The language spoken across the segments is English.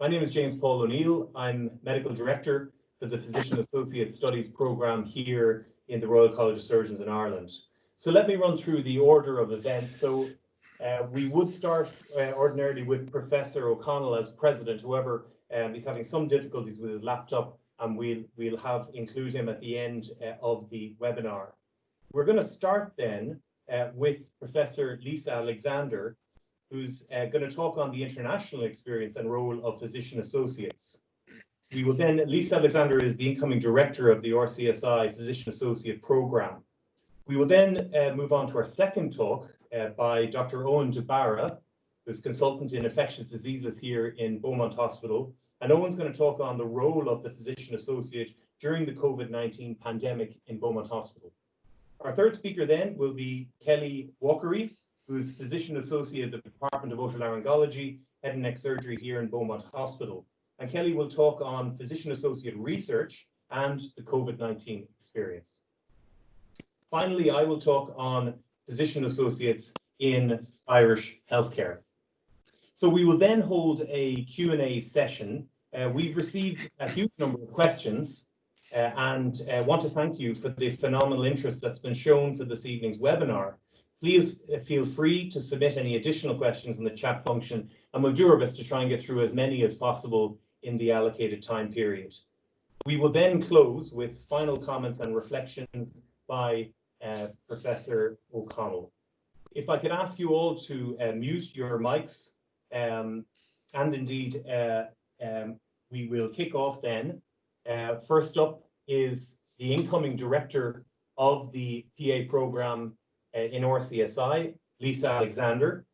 My name is James Paul O'Neill. I'm Medical Director for the Physician Associate Studies Programme here in the Royal College of Surgeons in Ireland. So let me run through the order of events. So we would start ordinarily with Professor O'Connell as President. However, he's having some difficulties with his laptop, and we'll include him at the end of the webinar. We're going to start then with Professor Lisa Alexander, who's going to talk on the international experience and role of physician associates. We will then, Lisa Alexander is the incoming director of the RCSI Physician Associate Programme. We will then move on to our second talk by Dr. Owen who's consultant in infectious diseases here in Beaumont Hospital. And Owen's going to talk on the role of the physician associate during the COVID-19 pandemic in Beaumont Hospital. Our third speaker then will be Kelly Walkery, who's physician associate at the Department of Otolaryngology, Head and Neck Surgery here in Beaumont Hospital. And Kelly will talk on physician associate research and the COVID-19 experience. Finally, I will talk on physician associates in Irish healthcare. So we will then hold a Q&A session. We've received a huge number of questions and want to thank you for the phenomenal interest that's been shown for this evening's webinar. Please feel free to submit any additional questions in the chat function, and we'll do our best to try and get through as many as possible in the allocated time period. We will then close with final comments and reflections by Professor O'Connell. If I could ask you all to mute your mics, and indeed we will kick off then. First up is the incoming director of the PA programme in RCSI, Lisa Alexander.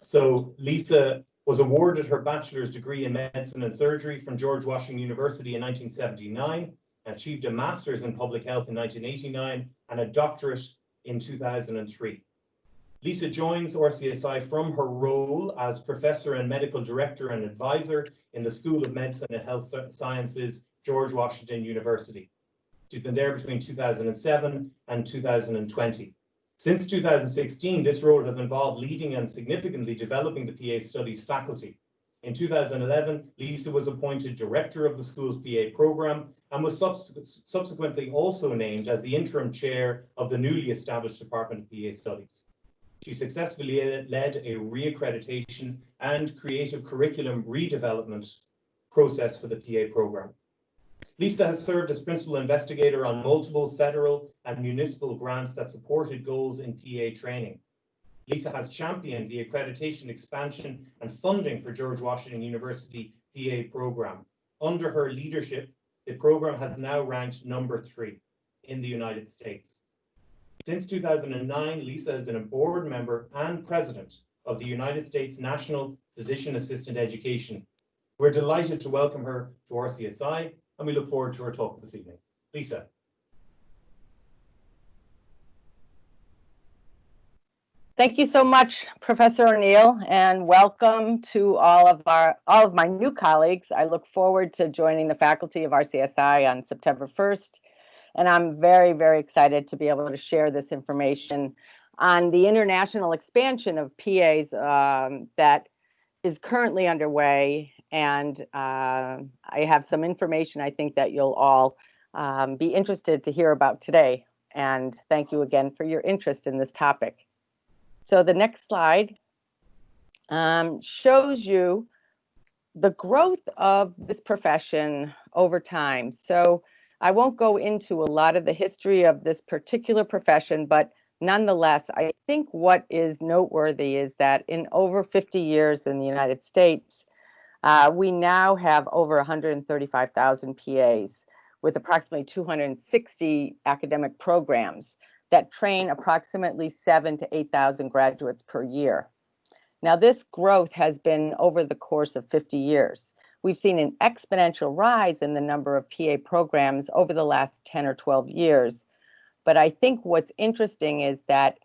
So Lisa was awarded her bachelor's degree in medicine and surgery from George Washington University in 1979, achieved a master's in public health in 1989 and a doctorate in 2003. Lisa joins RCSI from her role as professor and medical director and advisor in the School of Medicine and Health Sciences, George Washington University. She's been there between 2007 and 2020. Since 2016, this role has involved leading and significantly developing the PA Studies faculty. In 2011, Lisa was appointed director of the school's PA programme and was subsequently also named as the interim chair of the newly established Department of PA Studies. She successfully led a re-accreditation and creative curriculum redevelopment process for the PA programme. Lisa has served as principal investigator on multiple federal and municipal grants that supported goals in PA training. Lisa has championed the accreditation expansion and funding for George Washington University PA programme. Under her leadership, the programme has now ranked number 3 in the United States. Since 2009, Lisa has been a board member and president of the United States National Physician Assistant Education. We're delighted to welcome her to RCSI, and we look forward to her talk this evening. Lisa. Thank you so much, Professor O'Neill, and welcome to all of my new colleagues. I look forward to joining the faculty of RCSI on September 1st, and I'm very, very excited to be able to share this information on the international expansion of PAs that is currently underway. And I have some information I think that you'll all be interested to hear about today. And thank you again for your interest in this topic. So the next slide shows you the growth of this profession over time. So I won't go into a lot of the history of this particular profession, but nonetheless, I think what is noteworthy is that in over 50 years in the United States, we now have over 135,000 PAs with approximately 260 academic programs that train approximately 7,000 to 8,000 graduates per year. Now, this growth has been over the course of 50 years. We've seen an exponential rise in the number of PA programs over the last 10 or 12 years. But I think what's interesting is that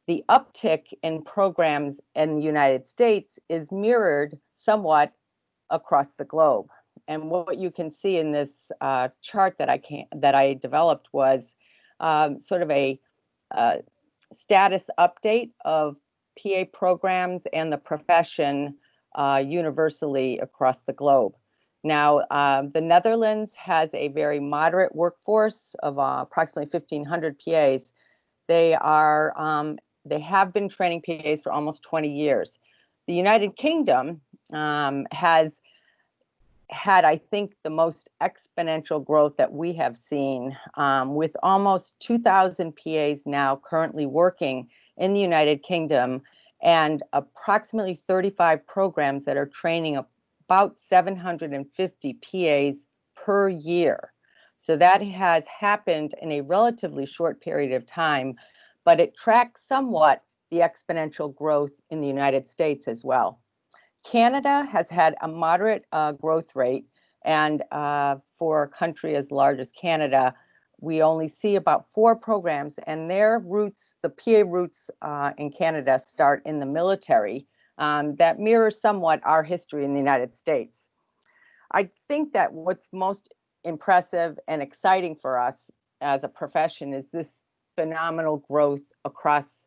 the uptick in programs in the United States is mirrored somewhat across the globe. And what you can see in this chart that I developed was sort of a status update of PA programs and the profession universally across the globe. Now, the Netherlands has a very moderate workforce of approximately 1,500 PAs. They have been training PAs for almost 20 years. The United Kingdom has had, I think, the most exponential growth that we have seen, with almost 2,000 PAs now currently working in the United Kingdom, and approximately 35 programs that are training about 750 PAs per year. So that has happened in a relatively short period of time, but it tracks somewhat the exponential growth in the United States as well. Canada has had a moderate growth rate, and for a country as large as Canada, we only see about 4 programs, and their roots, the PA roots in Canada, start in the military. That mirrors somewhat our history in the United States. I think that what's most impressive and exciting for us as a profession is this phenomenal growth across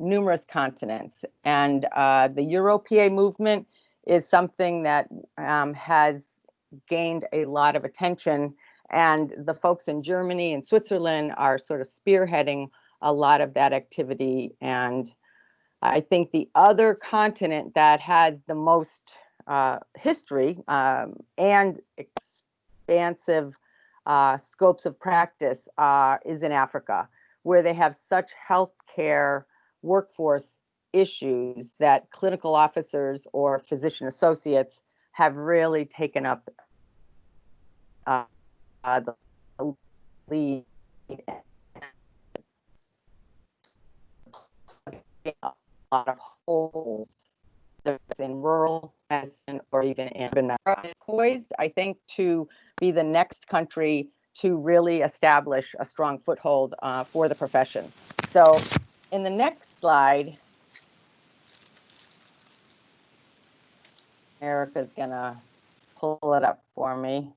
numerous continents. And the Euro-PA movement is something that has gained a lot of attention. And the folks in Germany and Switzerland are sort of spearheading a lot of that activity. And I think the other continent that has the most history and expansive scopes of practice is in Africa, where they have such healthcare workforce issues that clinical officers or physician associates have really taken up the lead. A lot of holes in rural medicine or even in urban medicine. Poised, I think, to be the next country to really establish a strong foothold for the profession. So in the next slide, Erica's gonna pull it up for me.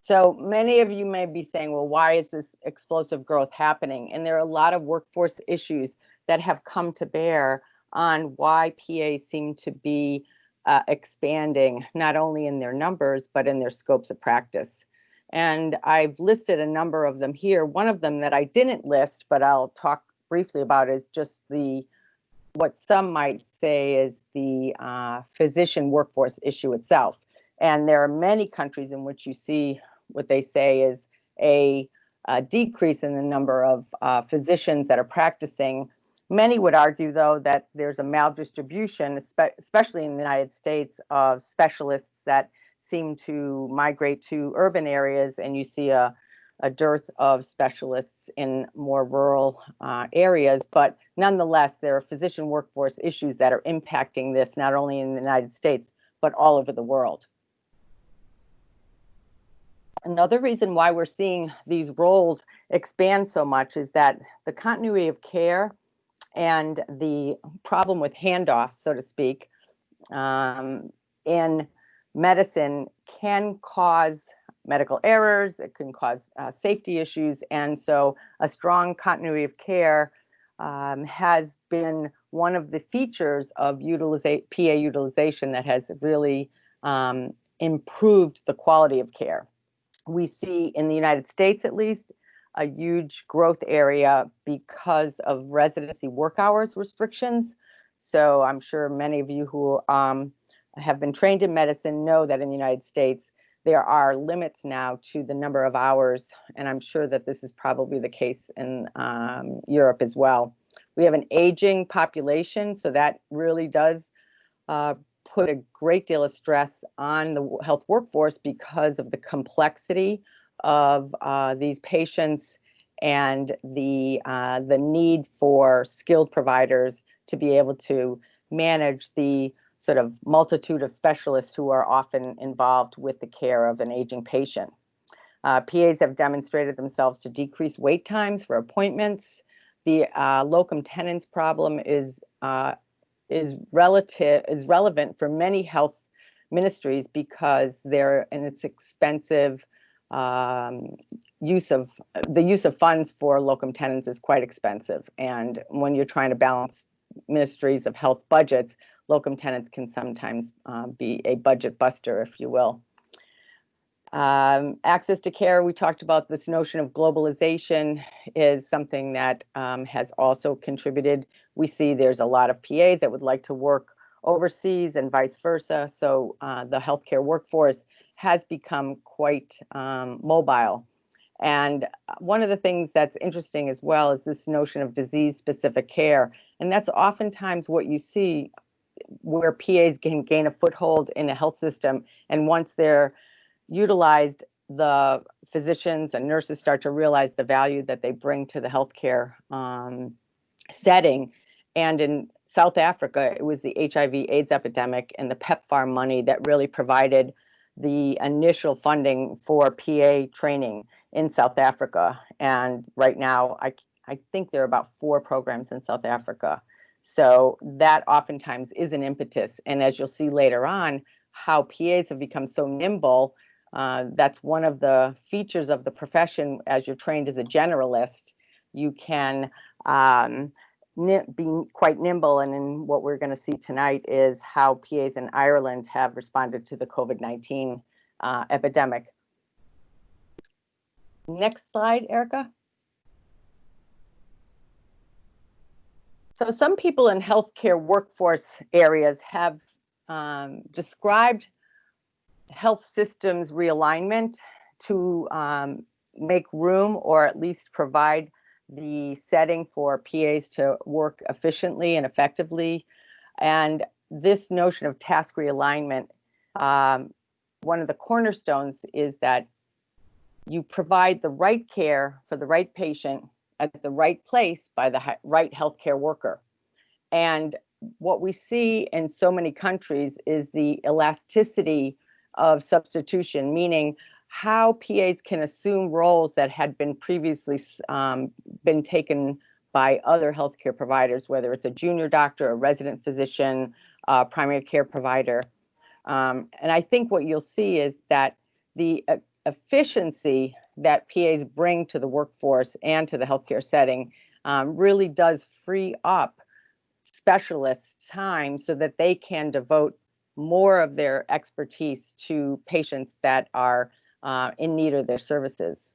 So many of you may be saying, well, why is this explosive growth happening? And there are a lot of workforce issues that have come to bear on why PAs seem to be expanding, not only in their numbers, but in their scopes of practice. And I've listed a number of them here. One of them that I didn't list, but I'll talk briefly about, is just what some might say is the physician workforce issue itself. And there are many countries in which you see what they say is a decrease in the number of physicians that are practicing. Many would argue, though, that there's a maldistribution, especially in the United States, of specialists that seem to migrate to urban areas, and you see a dearth of specialists in more rural areas. But nonetheless, there are physician workforce issues that are impacting this, not only in the United States, but all over the world. Another reason why we're seeing these roles expand so much is that the continuity of care and the problem with handoff, so to speak, in medicine can cause medical errors. It can cause safety issues. And so a strong continuity of care has been one of the features of PA utilization that has really improved the quality of care. We see in the United States, at least, a huge growth area because of residency work hours restrictions. So I'm sure many of you who have been trained in medicine know that in the United States, there are limits now to the number of hours, and I'm sure that this is probably the case in Europe as well. We have an aging population, so that really does put a great deal of stress on the health workforce because of the complexity of these patients and the need for skilled providers to be able to manage the sort of multitude of specialists who are often involved with the care of an aging patient. PAs have demonstrated themselves to decrease wait times for appointments. The locum tenens problem is relevant for many health ministries because it's expensive. Use of funds for locum tenens is quite expensive, and when you're trying to balance ministries of health budgets, locum tenens can sometimes be a budget buster, if you will. Access to care, we talked about this notion of globalization is something that has also contributed. We see there's a lot of PAs that would like to work overseas and vice versa. So the healthcare workforce has become quite mobile. And one of the things that's interesting as well is this notion of disease-specific care. And that's oftentimes what you see where PAs can gain a foothold in a health system. And once they're utilized, the physicians and nurses start to realize the value that they bring to the healthcare setting. And in South Africa, it was the HIV/AIDS epidemic and the PEPFAR money that really provided the initial funding for PA training in South Africa. And right now, I think there are about 4 programs in South Africa. So that oftentimes is an impetus. And as you'll see later on, how PAs have become so nimble. That's one of the features of the profession. As you're trained as a generalist, you can be quite nimble. And in what we're going to see tonight is how PAs in Ireland have responded to the COVID-19 epidemic. Next slide, Erica. So some people in healthcare workforce areas have described health systems realignment to make room or at least provide the setting for PAs to work efficiently and effectively. And this notion of task realignment, one of the cornerstones is that you provide the right care for the right patient at the right place by the right healthcare worker. And what we see in so many countries is the elasticity of substitution, meaning how PAs can assume roles that had been previously been taken by other healthcare providers, whether it's a junior doctor, a resident physician, primary care provider. And I think what you'll see is that the efficiency that PAs bring to the workforce and to the healthcare setting really does free up specialists' time so that they can devote more of their expertise to patients that are in need of their services.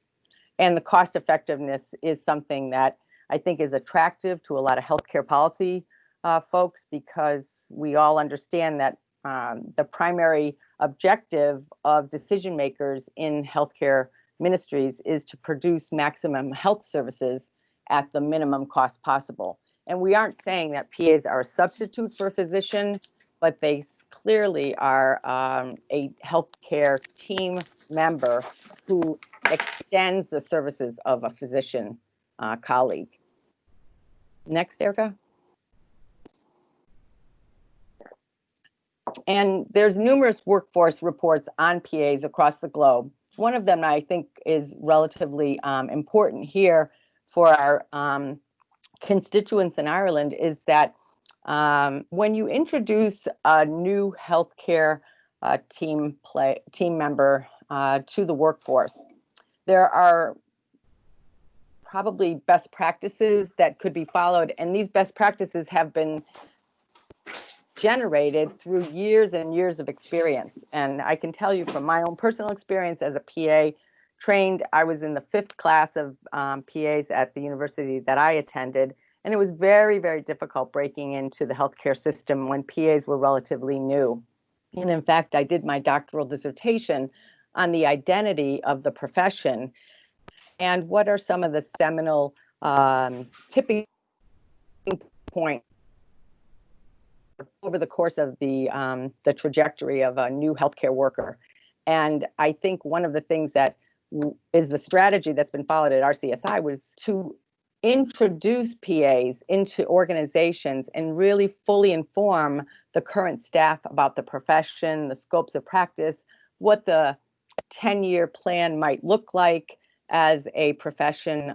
And the cost effectiveness is something that I think is attractive to a lot of healthcare policy folks, because we all understand that the primary objective of decision makers in healthcare ministries is to produce maximum health services at the minimum cost possible. And we aren't saying that PAs are a substitute for a physician, but they clearly are a healthcare team member who extends the services of a physician colleague. Next, Erica. And there's numerous workforce reports on PAs across the globe. One of them I think is relatively important here for our constituents in Ireland is that when you introduce a new healthcare team member to the workforce, there are probably best practices that could be followed, and these best practices have been generated through years and years of experience. And I can tell you from my own personal experience as a PA trained, I was in the 5th class of PAs at the university that I attended, and it was very, very difficult breaking into the healthcare system when PAs were relatively new. And in fact, I did my doctoral dissertation on the identity of the profession and what are some of the seminal tipping points over the course of the trajectory of a new healthcare worker. And I think one of the things that is the strategy that's been followed at RCSI was to introduce PAs into organizations and really fully inform the current staff about the profession, the scopes of practice, what the 10-year plan might look like as a profession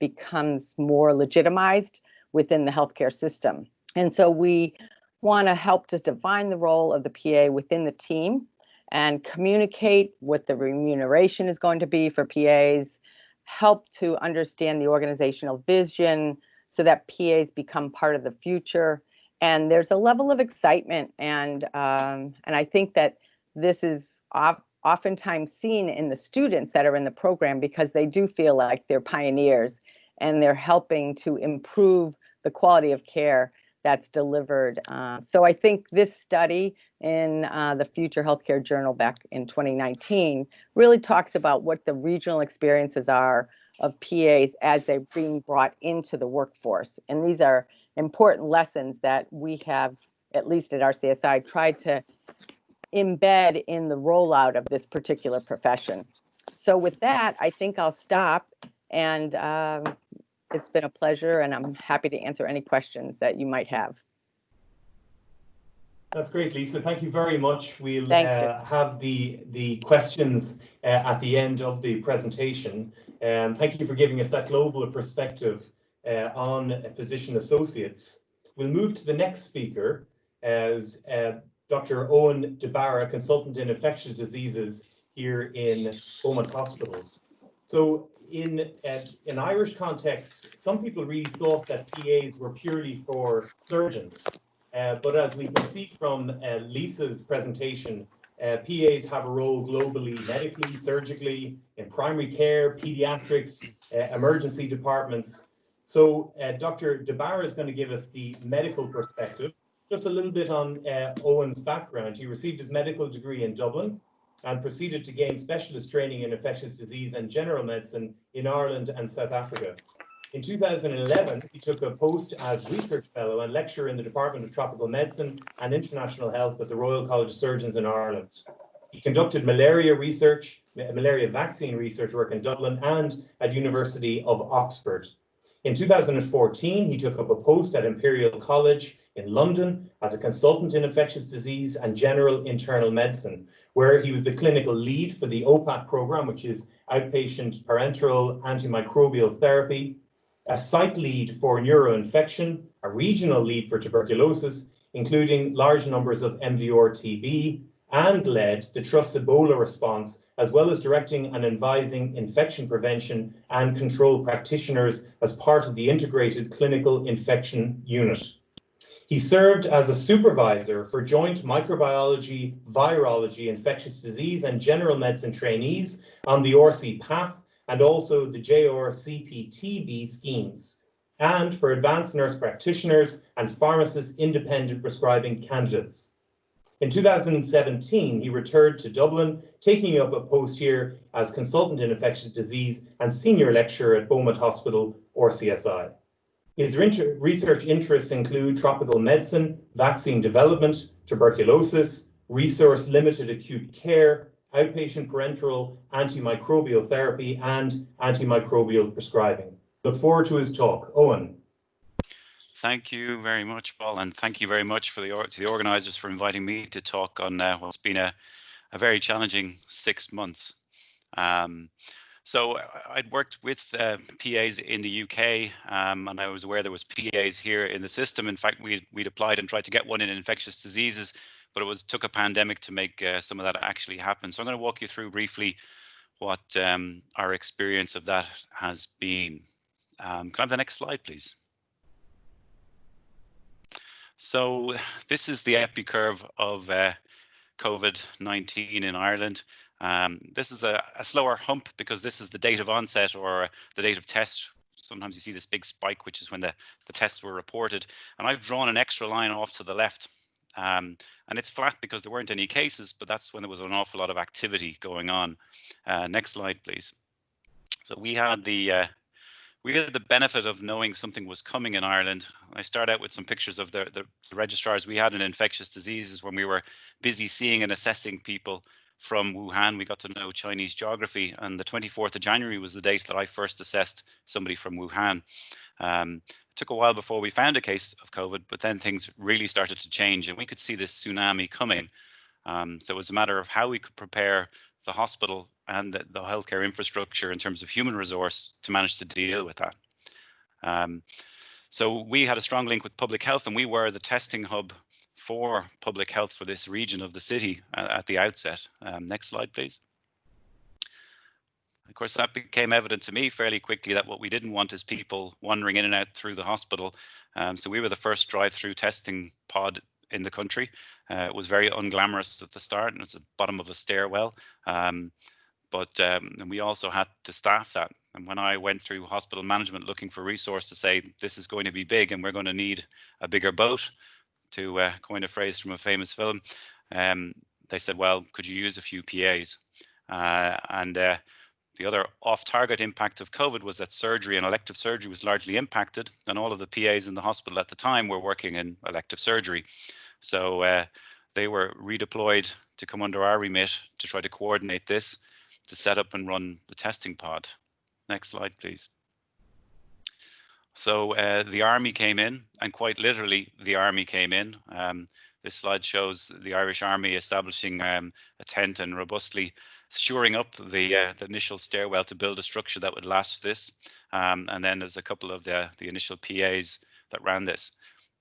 becomes more legitimized within the healthcare system. And so we want to help to define the role of the PA within the team and communicate what the remuneration is going to be for PAs, help to understand the organizational vision so that PAs become part of the future, And there's a level of excitement, and I think that this is oftentimes seen in the students that are in the program, because they do feel like they're pioneers and they're helping to improve the quality of care that's delivered. So I think this study in the Future Healthcare Journal back in 2019 really talks about what the regional experiences are of PAs as they're being brought into the workforce. And these are important lessons that we have, at least at RCSI, tried to embed in the rollout of this particular profession. So with that, I think I'll stop, and it's been a pleasure, and I'm happy to answer any questions that you might have. That's great, Lisa. Thank you very much. We'll have the questions at the end of the presentation. Thank you for giving us that global perspective on physician associates. We'll move to the next speaker, as Dr. Owen DeBarra, consultant in infectious diseases here in Beaumont Hospital. So in Irish context, some people really thought that PAs were purely for surgeons. But as we can see from Lisa's presentation, PAs have a role globally, medically, surgically, in primary care, pediatrics, emergency departments. So Dr. DeBarra is going to give us the medical perspective. Just a little bit on Owen's background. He received his medical degree in Dublin and proceeded to gain specialist training in infectious disease and general medicine in Ireland and South Africa. In 2011, he took a post as research fellow and lecturer in the Department of Tropical Medicine and International Health at the Royal College of Surgeons in Ireland. He conducted malaria vaccine research work in Dublin and at University of Oxford. In 2014, he took up a post at Imperial College in London as a consultant in infectious disease and general internal medicine, where he was the clinical lead for the OPAT program, which is outpatient parenteral antimicrobial therapy, a site lead for neuroinfection, a regional lead for tuberculosis, including large numbers of MVR-TB, and led the Trust Ebola response, as well as directing and advising infection prevention and control practitioners as part of the Integrated Clinical Infection Unit. He served as a supervisor for joint microbiology, virology, infectious disease, and general medicine trainees on the ORC path and also the JR-CPTB schemes, and for advanced nurse practitioners and pharmacist independent prescribing candidates. In 2017, he returned to Dublin, taking up a post here as consultant in infectious disease and senior lecturer at Beaumont Hospital, RCSI. His research interests include tropical medicine, vaccine development, tuberculosis, resource-limited acute care, outpatient parenteral antimicrobial therapy, and antimicrobial prescribing. Look forward to his talk. Owen. Thank you very much, Paul, and thank you very much to the organisers for inviting me to talk on what's been a very challenging 6 months. So I'd worked with PAs in the UK, and I was aware there was PAs here in the system. In fact, we'd applied and tried to get one in infectious diseases, but it took a pandemic to make some of that actually happen. So I'm going to walk you through briefly what our experience of that has been. Can I have the next slide, please? So this is the epicurve of COVID-19 in Ireland. This is a slower hump because this is the date of onset or the date of test. Sometimes you see this big spike, which is when the tests were reported. And I've drawn an extra line off to the left. And it's flat because there weren't any cases, but that's when there was an awful lot of activity going on. Next slide, please. So we had the benefit of knowing something was coming in Ireland. I start out with some pictures of the registrars we had in infectious diseases when we were busy seeing and assessing people from Wuhan. We got to know Chinese geography, and the 24th of January was the date that I first assessed somebody from Wuhan. It took a while before we found a case of COVID, but then things really started to change and we could see this tsunami coming. So it was a matter of how we could prepare the hospital and the healthcare infrastructure in terms of human resource to manage to deal with that. So we had a strong link with public health, and we were the testing hub for public health for this region of the city at the outset. Next slide, please. Of course, that became evident to me fairly quickly that what we didn't want is people wandering in and out through the hospital. So we were the first drive-through testing pod in the country. It was very unglamorous at the start, and it's the bottom of a stairwell. And we also had to staff that. And when I went through hospital management looking for resource to say, this is going to be big and we're going to need a bigger boat, to coin a phrase from a famous film, they said, well, could you use a few PAs? The other off-target impact of COVID was that surgery and elective surgery was largely impacted, and all of the PAs in the hospital at the time were working in elective surgery. So they were redeployed to come under our remit to try to coordinate this, to set up and run the testing pod. Next slide, please. So the army came in, and quite literally the army came in. This slide shows the Irish Army establishing a tent and robustly shoring up the initial stairwell to build a structure that would last this. And then there's a couple of the initial PAs that ran this.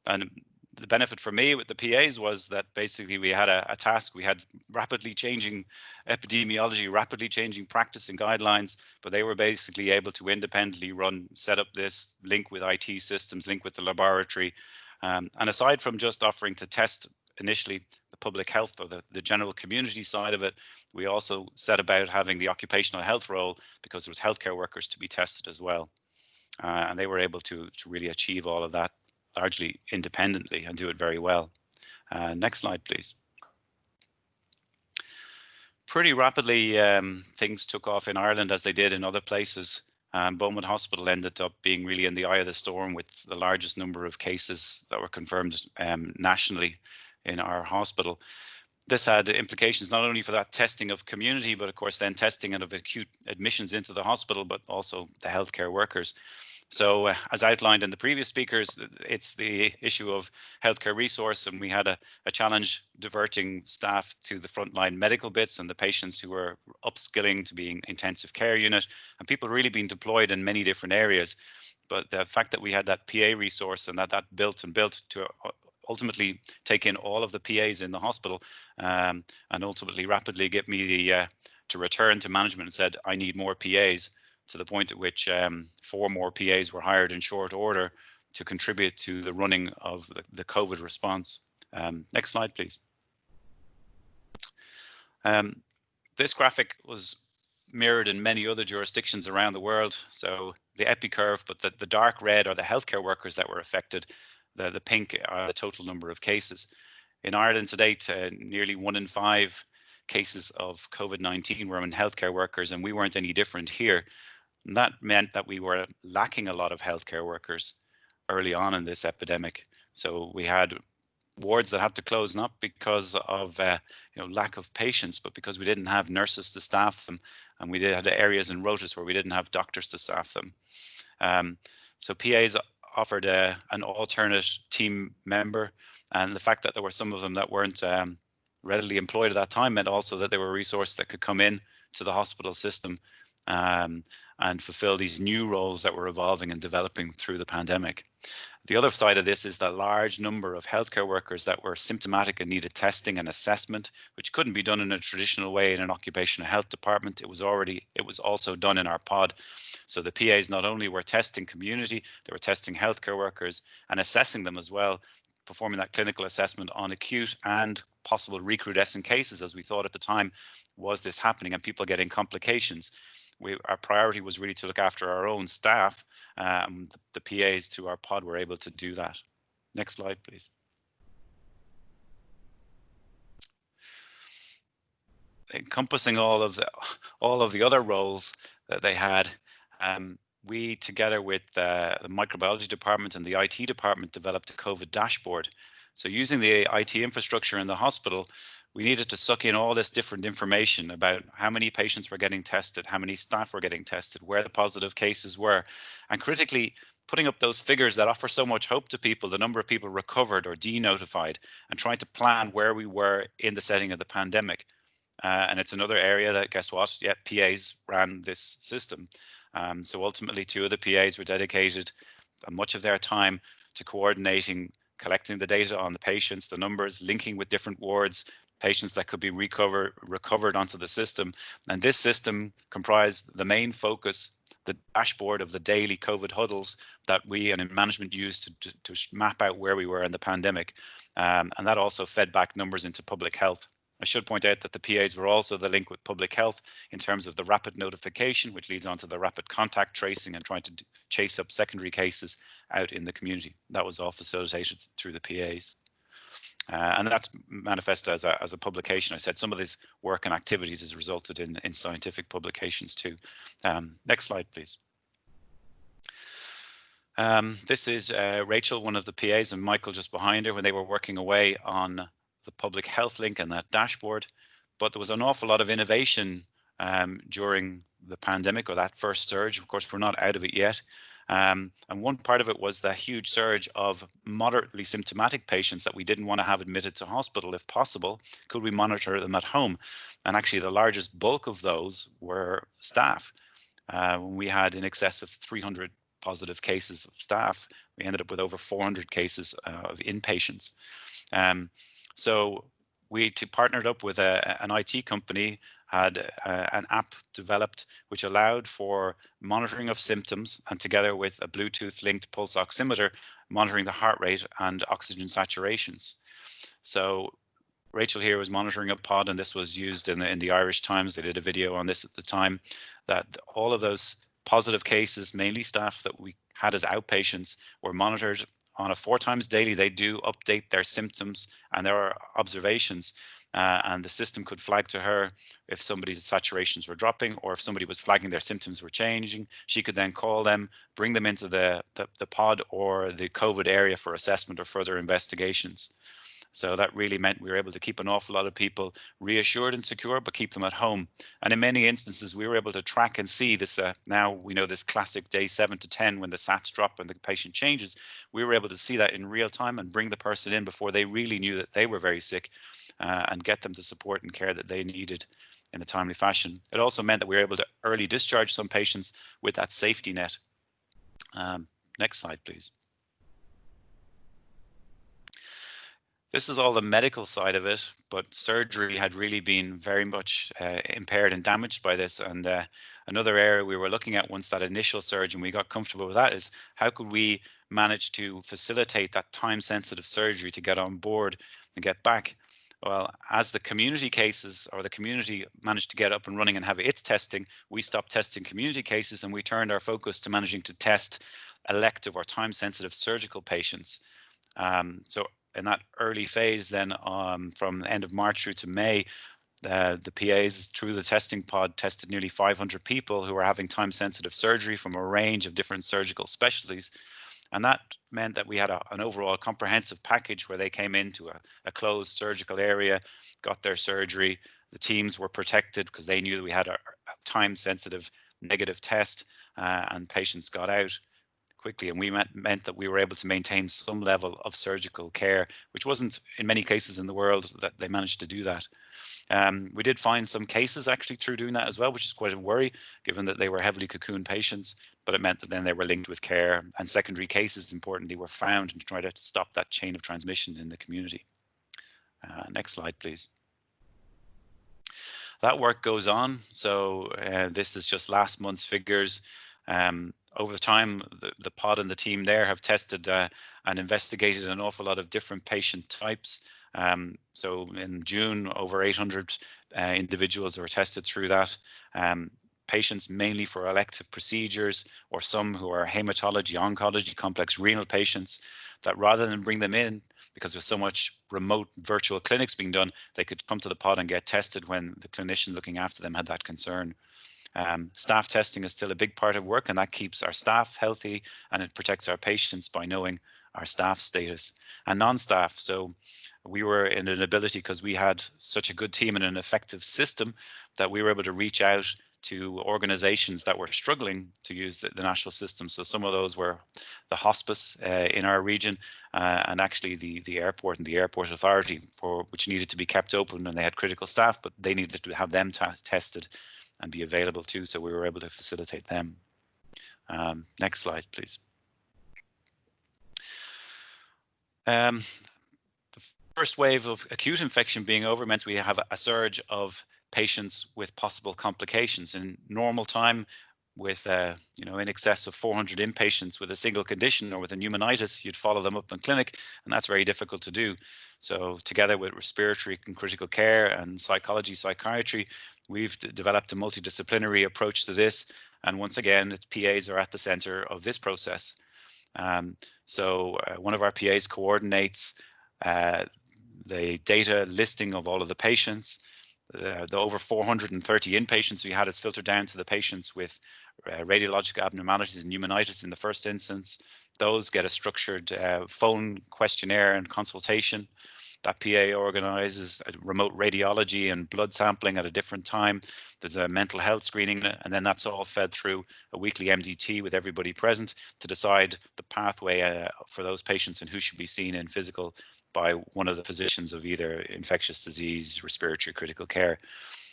And the benefit for me with the PAs was that basically we had a task. We had rapidly changing epidemiology, rapidly changing practice and guidelines, but they were basically able to independently set up this, link with IT systems, link with the laboratory. And aside from just offering to test initially the public health or the general community side of it, we also set about having the occupational health role, because there was healthcare workers to be tested as well. And they were able to really achieve all of that largely independently and do it very well. Next slide, please. Pretty rapidly, things took off in Ireland as they did in other places. Beaumont Hospital ended up being really in the eye of the storm with the largest number of cases that were confirmed nationally in our hospital. This had implications not only for that testing of community, but of course then testing of acute admissions into the hospital, but also the healthcare workers. So as outlined in the previous speakers, it's the issue of healthcare resource, and we had a challenge diverting staff to the frontline medical bits and the patients who were upskilling to being intensive care unit, and people really being deployed in many different areas. But the fact that we had that PA resource and that built to ultimately take in all of the PAs in the hospital, and ultimately rapidly get me to return to management and said, I need more PAs, to the point at which 4 more PAs were hired in short order to contribute to the running of the COVID response. Next slide, please. This graphic was mirrored in many other jurisdictions around the world. So the epi curve, but the dark red are the healthcare workers that were affected. The pink are the total number of cases. In Ireland to date, nearly 1 in 5 cases of COVID-19 were in healthcare workers, and we weren't any different here. And that meant that we were lacking a lot of healthcare workers early on in this epidemic. So we had wards that had to close, not because of lack of patients, but because we didn't have nurses to staff them, and we had areas and rotas where we didn't have doctors to staff them. So PAs offered an alternate team member, and the fact that there were some of them that weren't readily employed at that time meant also that they were a resource that could come in to the hospital system and fulfill these new roles that were evolving and developing through the pandemic. The other side of this is the large number of healthcare workers that were symptomatic and needed testing and assessment, which couldn't be done in a traditional way in an occupational health department. It was also done in our pod. So the PAs not only were testing community, they were testing healthcare workers and assessing them as well, performing that clinical assessment on acute and possible recrudescent cases, as we thought at the time, was this happening and people getting complications. Our priority was really to look after our own staff. The PAs through our pod were able to do that. Next slide, please. Encompassing all of the other roles that they had, we, together with the microbiology department and the IT department, developed a COVID dashboard. So using the IT infrastructure in the hospital, we needed to suck in all this different information about how many patients were getting tested, how many staff were getting tested, where the positive cases were, and critically putting up those figures that offer so much hope to people, the number of people recovered or denotified, and trying to plan where we were in the setting of the pandemic. And it's another area that, guess what? Yeah, PAs ran this system. So ultimately, 2 of the PAs were dedicated much of their time to coordinating, collecting the data on the patients, the numbers, linking with different wards, patients that could be recovered onto the system. And this system comprised the main focus, the dashboard of the daily COVID huddles that we and in management used to map out where we were in the pandemic. And that also fed back numbers into public health. I should point out that the PAs were also the link with public health in terms of the rapid notification, which leads on to the rapid contact tracing and trying to chase up secondary cases out in the community. That was all facilitated through the PAs. And that's manifested as a publication. I said some of this work and activities has resulted in scientific publications too. Next slide, please. This is Rachel, one of the PAs, and Michael just behind her when they were working away on the public health link and that dashboard. But there was an awful lot of innovation during the pandemic, or that first surge. Of course, we're not out of it yet. And one part of it was the huge surge of moderately symptomatic patients that we didn't want to have admitted to hospital if possible. Could we monitor them at home? And actually the largest bulk of those were staff. When we had in excess of 300 positive cases of staff, we ended up with over 400 cases of inpatients. So we partnered up with an IT company, had an app developed which allowed for monitoring of symptoms, and together with a Bluetooth linked pulse oximeter, monitoring the heart rate and oxygen saturations. So Rachel here was monitoring a pod, and this was used in the Irish Times. They did a video on this at the time, that all of those positive cases, mainly staff that we had as outpatients, were monitored on a 4 times daily. They do update their symptoms and their observations, and the system could flag to her if somebody's saturations were dropping, or if somebody was flagging their symptoms were changing. She could then call them, bring them into the pod or the COVID area for assessment or further investigations. So that really meant we were able to keep an awful lot of people reassured and secure, but keep them at home. And in many instances, we were able to track and see this. Now we know this classic day 7 to 10 when the SATs drop and the patient changes. We were able to see that in real time and bring the person in before they really knew that they were very sick, and get them the support and care that they needed in a timely fashion. It also meant that we were able to early discharge some patients with that safety net. Next slide, please. This is all the medical side of it, but surgery had really been very much impaired and damaged by this. And another area we were looking at once that initial surge and we got comfortable with that is how could we manage to facilitate that time-sensitive surgery to get on board and get back? Well, as the community cases or the community managed to get up and running and have its testing, we stopped testing community cases and we turned our focus to managing to test elective or time-sensitive surgical patients. So in that early phase then, from the end of March through to May, the PAs through the testing pod tested nearly 500 people who were having time-sensitive surgery from a range of different surgical specialties. And that meant that we had an overall comprehensive package where they came into a closed surgical area, got their surgery. The teams were protected because they knew that we had a time-sensitive negative test, and patients got out quickly, and we meant that we were able to maintain some level of surgical care, which wasn't in many cases in the world that they managed to do that. We did find some cases actually through doing that as well, which is quite a worry given that they were heavily cocooned patients, but it meant that then they were linked with care, and secondary cases importantly were found to try to stop that chain of transmission in the community. Next slide, please. That work goes on. So this is just last month's figures. Over time, the pod and the team there have tested and investigated an awful lot of different patient types. So in June, over 800 individuals were tested through that. Patients mainly for elective procedures, or some who are hematology, oncology, complex renal patients, that rather than bring them in, because there's so much remote virtual clinics being done, they could come to the pod and get tested when the clinician looking after them had that concern. Staff testing is still a big part of work, and that keeps our staff healthy, and it protects our patients by knowing our staff status and non-staff. So we were in an ability, because we had such a good team and an effective system, that we were able to reach out to organizations that were struggling to use the national system. So some of those were the hospice in our region, and actually the airport and the airport authority, which needed to be kept open, and they had critical staff, but they needed to have them tested and be available too, so we were able to facilitate them. Next slide, please. The first wave of acute infection being over meant we have a surge of patients with possible complications. In normal time, with in excess of 400 inpatients with a single condition or with a pneumonitis, you'd follow them up in clinic, and that's very difficult to do. So together with respiratory and critical care and psychology, psychiatry, we've developed a multidisciplinary approach to this. And once again, its PAs are at the center of this process. So one of our PAs coordinates the data listing of all of the patients. The over 430 inpatients we had is filtered down to the patients with radiological abnormalities and pneumonitis in the first instance. Those get a structured phone questionnaire and consultation. That PA organizes remote radiology and blood sampling at a different time. There's a mental health screening, and then that's all fed through a weekly MDT with everybody present to decide the pathway for those patients and who should be seen in physical by one of the physicians of either infectious disease, respiratory, critical care.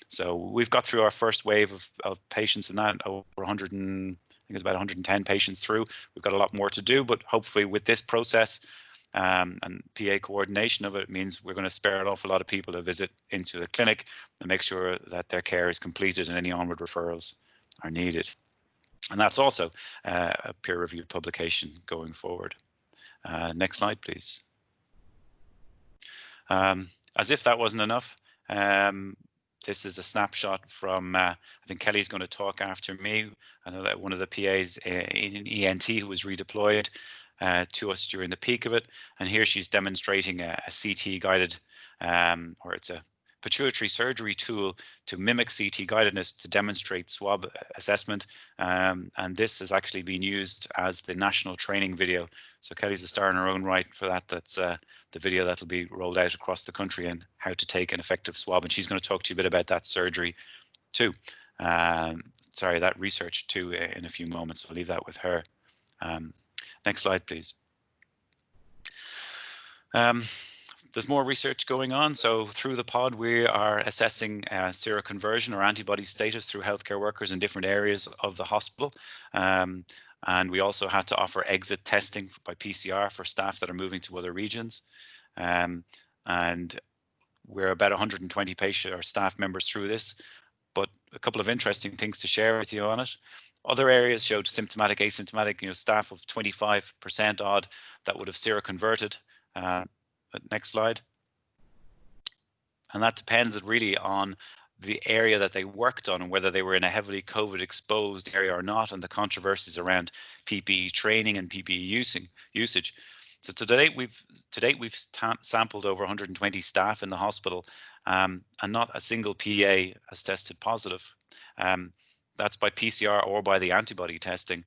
So we've got through our first wave of patients in that, over 100 and I think it's about 110 patients through. We've got a lot more to do, but hopefully with this process and PA coordination of it means we're going to spare an awful lot of people a visit into the clinic and make sure that their care is completed and any onward referrals are needed. And that's also a peer-reviewed publication going forward. Next slide, please. As if that wasn't enough, this is a snapshot from, I think Kelly's going to talk after me. I know that one of the PAs in ENT who was redeployed to us during the peak of it. And here she's demonstrating a CT guided, or it's a pituitary surgery tool to mimic CT guidedness to demonstrate swab assessment. And this has actually been used as the national training video. So Kelly's a star in her own right for that. That's the video that'll be rolled out across the country and how to take an effective swab. And she's going to talk to you a bit about that surgery too. Sorry, that research too in a few moments. I'll leave that with her. Next slide, please. There's more research going on. So through the pod, we are assessing seroconversion or antibody status through healthcare workers in different areas of the hospital. And we also had to offer exit testing by PCR for staff that are moving to other regions. And we're about 120 patient or staff members through this, but a couple of interesting things to share with you on it. Other areas showed symptomatic, asymptomatic, staff of 25% odd that would have seroconverted. Next slide. And that depends really on the area that they worked on and whether they were in a heavily COVID exposed area or not, and the controversies around PPE training and PPE usage. So to date we've sampled over 120 staff in the hospital, and not a single PA has tested positive. That's by PCR or by the antibody testing.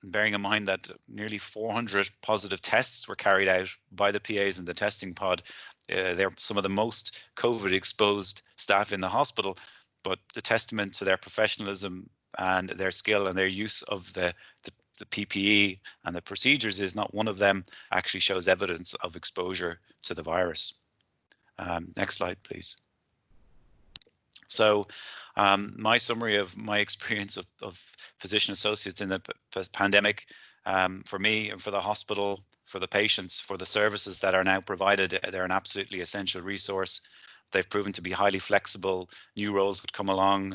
Bearing in mind that nearly 400 positive tests were carried out by the PAs in the testing pod. They're some of the most COVID exposed staff in the hospital, but the testament to their professionalism and their skill and their use of the PPE and the procedures is not one of them actually shows evidence of exposure to the virus. Next slide, please. So my summary of my experience of physician associates in the pandemic, for me and for the hospital, for the patients, for the services that are now provided, they're an absolutely essential resource. They've proven to be highly flexible. New roles would come along,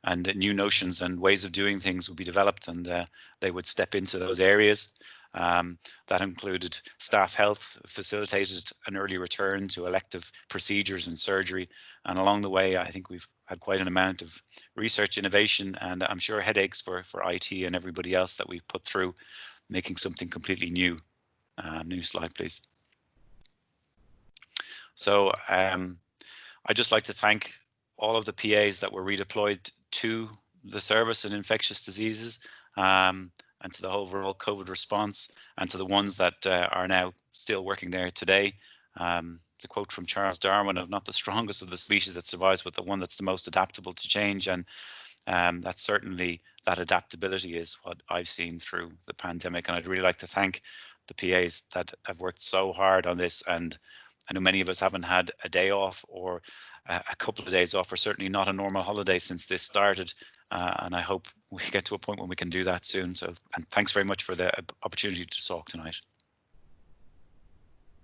and new notions and ways of doing things would be developed, and they would step into those areas. That included staff health, facilitated an early return to elective procedures and surgery. And along the way, I think we've had quite an amount of research, innovation, and I'm sure headaches for IT and everybody else that we've put through making something completely new. New slide, please. So I'd just like to thank all of the PAs that were redeployed to the service in infectious diseases, and to the overall COVID response, and to the ones that are now still working there today. It's a quote from Charles Darwin of not the strongest of the species that survives, but the one that's the most adaptable to change. And that's certainly, that adaptability is what I've seen through the pandemic. And I'd really like to thank the PAs that have worked so hard on this. And I know many of us haven't had a day off or a couple of days off, or certainly not a normal holiday since this started. And I hope we get to a point when we can do that soon. So, and thanks very much for the opportunity to talk tonight.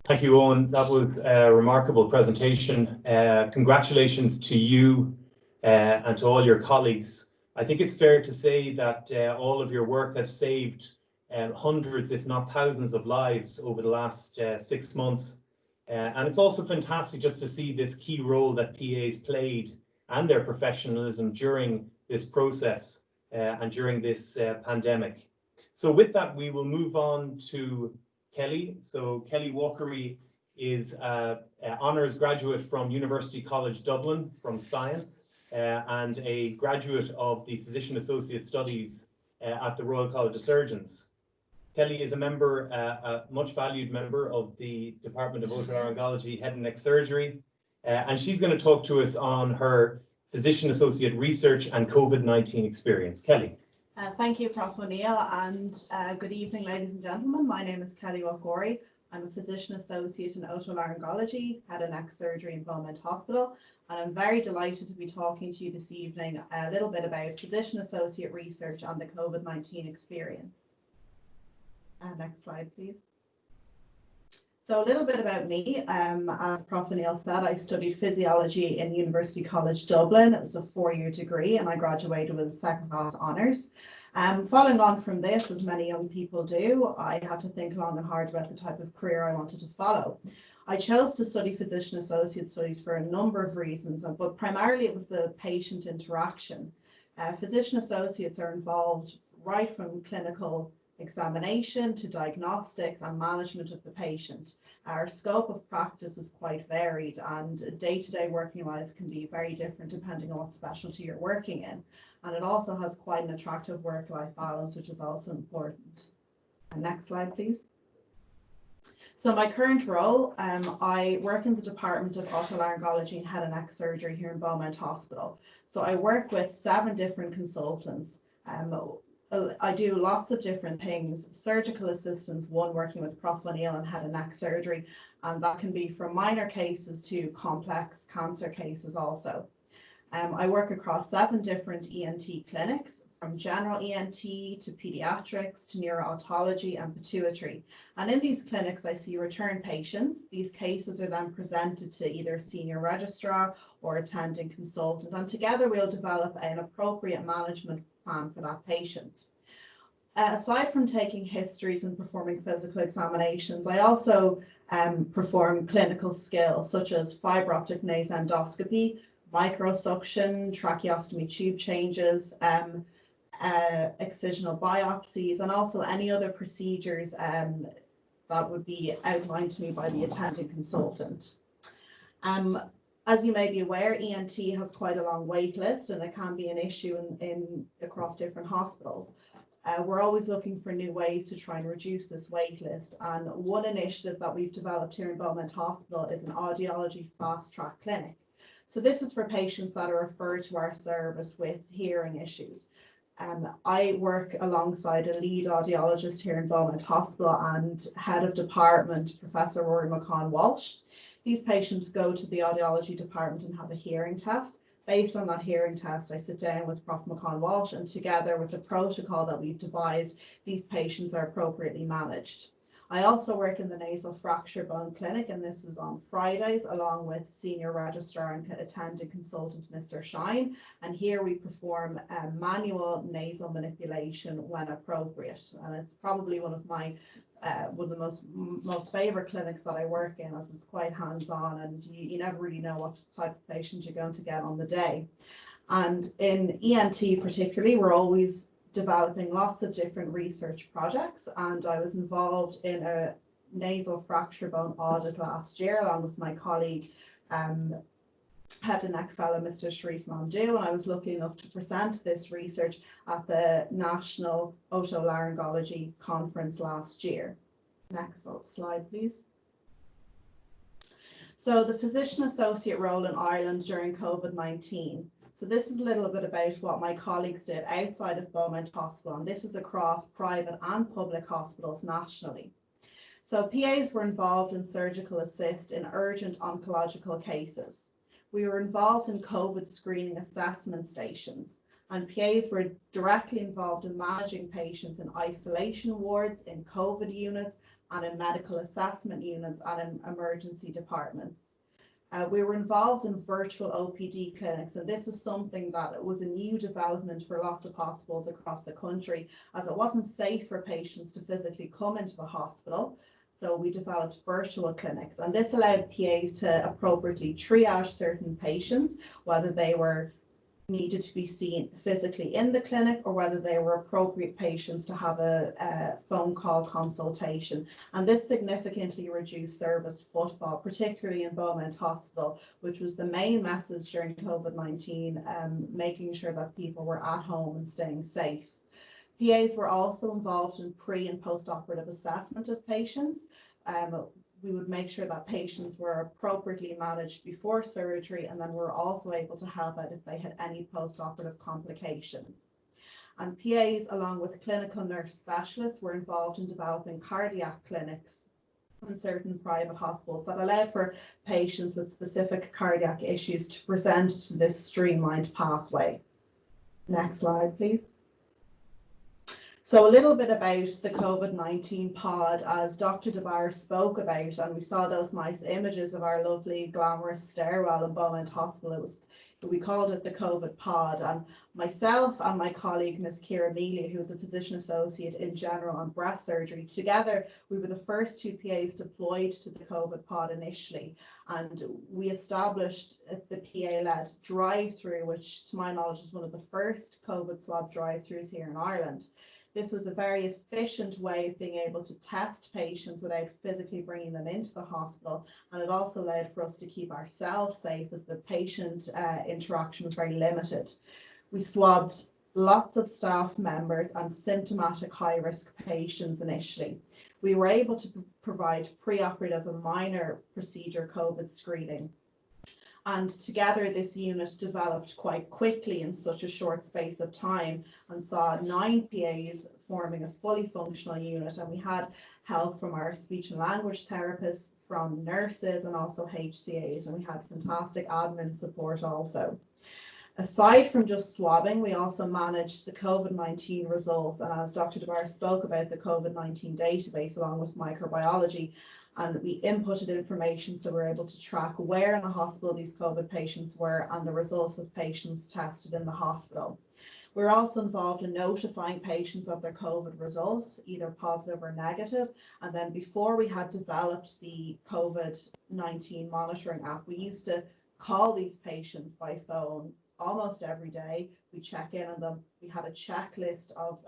Thank you, Owen. That was a remarkable presentation. Congratulations to you and to all your colleagues. I think it's fair to say that all of your work has saved hundreds, if not thousands, of lives over the last 6 months. And it's also fantastic just to see this key role that PAs played and their professionalism during this process and during this pandemic. So with that, we will move on to Kelly. So Kelly Walkery is an honours graduate from University College Dublin from Science and a graduate of the Physician Associate Studies at the Royal College of Surgeons. Kelly is a member, a much valued member of the Department of Otolaryngology, Head and Neck Surgery, and she's going to talk to us on her Physician Associate Research and COVID-19 experience. Kelly. Thank you, Prof. O'Neill, and good evening, ladies and gentlemen. My name is Kelly Walkery. I'm a Physician Associate in Otolaryngology, Head and Neck Surgery in Beaumont Hospital, and I'm very delighted to be talking to you this evening a little bit about Physician Associate Research on the COVID-19 experience. Next slide, please. So a little bit about me. As Prof. O'Neill said, I studied physiology in University College Dublin. It was a 4-year degree and I graduated with a second-class honours. Following on from this, as many young people do, I had to think long and hard about the type of career I wanted to follow. I chose to study Physician Associate Studies for a number of reasons, but primarily it was the patient interaction. Physician Associates are involved right from clinical examination to diagnostics and management of the patient. Our scope of practice is quite varied and day-to-day working life can be very different depending on what specialty you're working in. And it also has quite an attractive work-life balance, which is also important. Next slide, please. So my current role, I work in the Department of Otolaryngology and Head and Neck Surgery here in Beaumont Hospital. So I work with 7 different consultants. I do lots of different things. Surgical assistants, one working with Prof. O'Neill and Head and Neck Surgery, and that can be from minor cases to complex cancer cases also. I work across 7 different ENT clinics, from general ENT to pediatrics to neuro-otology and pituitary. And in these clinics, I see return patients. These cases are then presented to either senior registrar or attending consultant, and together we'll develop an appropriate management plan for that patient. Aside from taking histories and performing physical examinations, I also perform clinical skills such as fiber optic nasendoscopy, microsuction, tracheostomy tube changes, excisional biopsies, and also any other procedures that would be outlined to me by the attending consultant. As you may be aware, ENT has quite a long wait list and it can be an issue across different hospitals. We're always looking for new ways to try and reduce this wait list, and one initiative that we've developed here in Beaumont Hospital is an audiology fast track clinic. So this is for patients that are referred to our service with hearing issues. I work alongside a lead audiologist here in Beaumont Hospital and head of department, Professor Rory McCann-Walsh. These patients go to the audiology department and have a hearing test. Based on that hearing test, I sit down with Prof. McCann-Walsh, and together with the protocol that we've devised, these patients are appropriately managed. I also work in the nasal fracture bone clinic, and this is on Fridays, along with senior registrar and attending consultant Mr. Shine. And here we perform manual nasal manipulation when appropriate. And it's probably one of the most favorite clinics that I work in, as it's quite hands-on, and you never really know what type of patient you're going to get on the day. And in ENT particularly, we're always developing lots of different research projects, and I was involved in a nasal fracture bone audit last year along with my colleague, Head and Neck Fellow Mr. Sharif Mamdou, and I was lucky enough to present this research at the National Otolaryngology Conference last year. Next slide, please. So the physician associate role in Ireland during COVID-19. So this is a little bit about what my colleagues did outside of Beaumont Hospital, and this is across private and public hospitals nationally. So PAs were involved in surgical assist in urgent oncological cases. We were involved in COVID screening assessment stations, and PAs were directly involved in managing patients in isolation wards, in COVID units, and in medical assessment units and in emergency departments. We were involved in virtual OPD clinics, and this is something that was a new development for lots of hospitals across the country, as it wasn't safe for patients to physically come into the hospital. So we developed virtual clinics, and this allowed PAs to appropriately triage certain patients, whether they were needed to be seen physically in the clinic or whether they were appropriate patients to have a phone call consultation. And this significantly reduced service footfall, particularly in Beaumont Hospital, which was the main message during COVID-19, making sure that people were at home and staying safe. PAs were also involved in pre and post-operative assessment of patients. We would make sure that patients were appropriately managed before surgery, and then we're also able to help out if they had any post-operative complications. And PAs, along with clinical nurse specialists, were involved in developing cardiac clinics in certain private hospitals that allowed for patients with specific cardiac issues to present to this streamlined pathway. Next slide, please. So a little bit about the COVID-19 pod, as Dr. DeBar spoke about, and we saw those nice images of our lovely glamorous stairwell in Beaumont Hospital. We called it the COVID pod, and myself and my colleague, Ms. Ciara Mealy, who is a physician associate in general and breast surgery, together we were the first two PAs deployed to the COVID pod initially, and we established the PA-led drive-through, which to my knowledge is one of the first COVID swab drive-throughs here in Ireland. This was a very efficient way of being able to test patients without physically bringing them into the hospital, and it also allowed for us to keep ourselves safe as the patient interaction was very limited. We swabbed lots of staff members and symptomatic high-risk patients initially. We were able to provide pre-operative and minor procedure COVID screening. And together this unit developed quite quickly in such a short space of time, and saw 9 PAs forming a fully functional unit, and we had help from our speech and language therapists, from nurses and also HCAs, and we had fantastic admin support also. Aside from just swabbing, we also managed the COVID-19 results, and as Dr. DeBar spoke about, the COVID-19 database along with microbiology, and we inputted information so we were able to track where in the hospital these COVID patients were and the results of patients tested in the hospital. We're also involved in notifying patients of their COVID results, either positive or negative. And then before we had developed the COVID-19 monitoring app, we used to call these patients by phone almost every day. We check in on them. We had a checklist of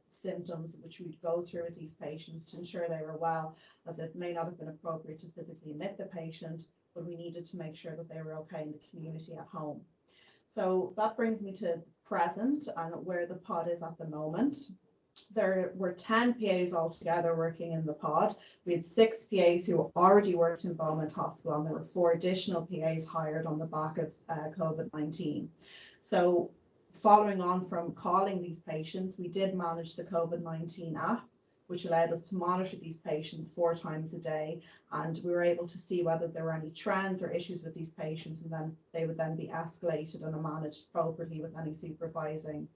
symptoms which we'd go through with these patients to ensure they were well, as it may not have been appropriate to physically admit the patient, but we needed to make sure that they were okay in the community at home. So that brings me to present and where the pod is at the moment. There were 10 PAs altogether working in the pod. We had 6 PAs who already worked in Beaumont Hospital, and there were 4 additional PAs hired on the back of COVID-19. So following on from calling these patients, we did manage the COVID-19 app, which allowed us to monitor these patients 4 times a day, and we were able to see whether there were any trends or issues with these patients, and then they would then be escalated and managed appropriately with any supervising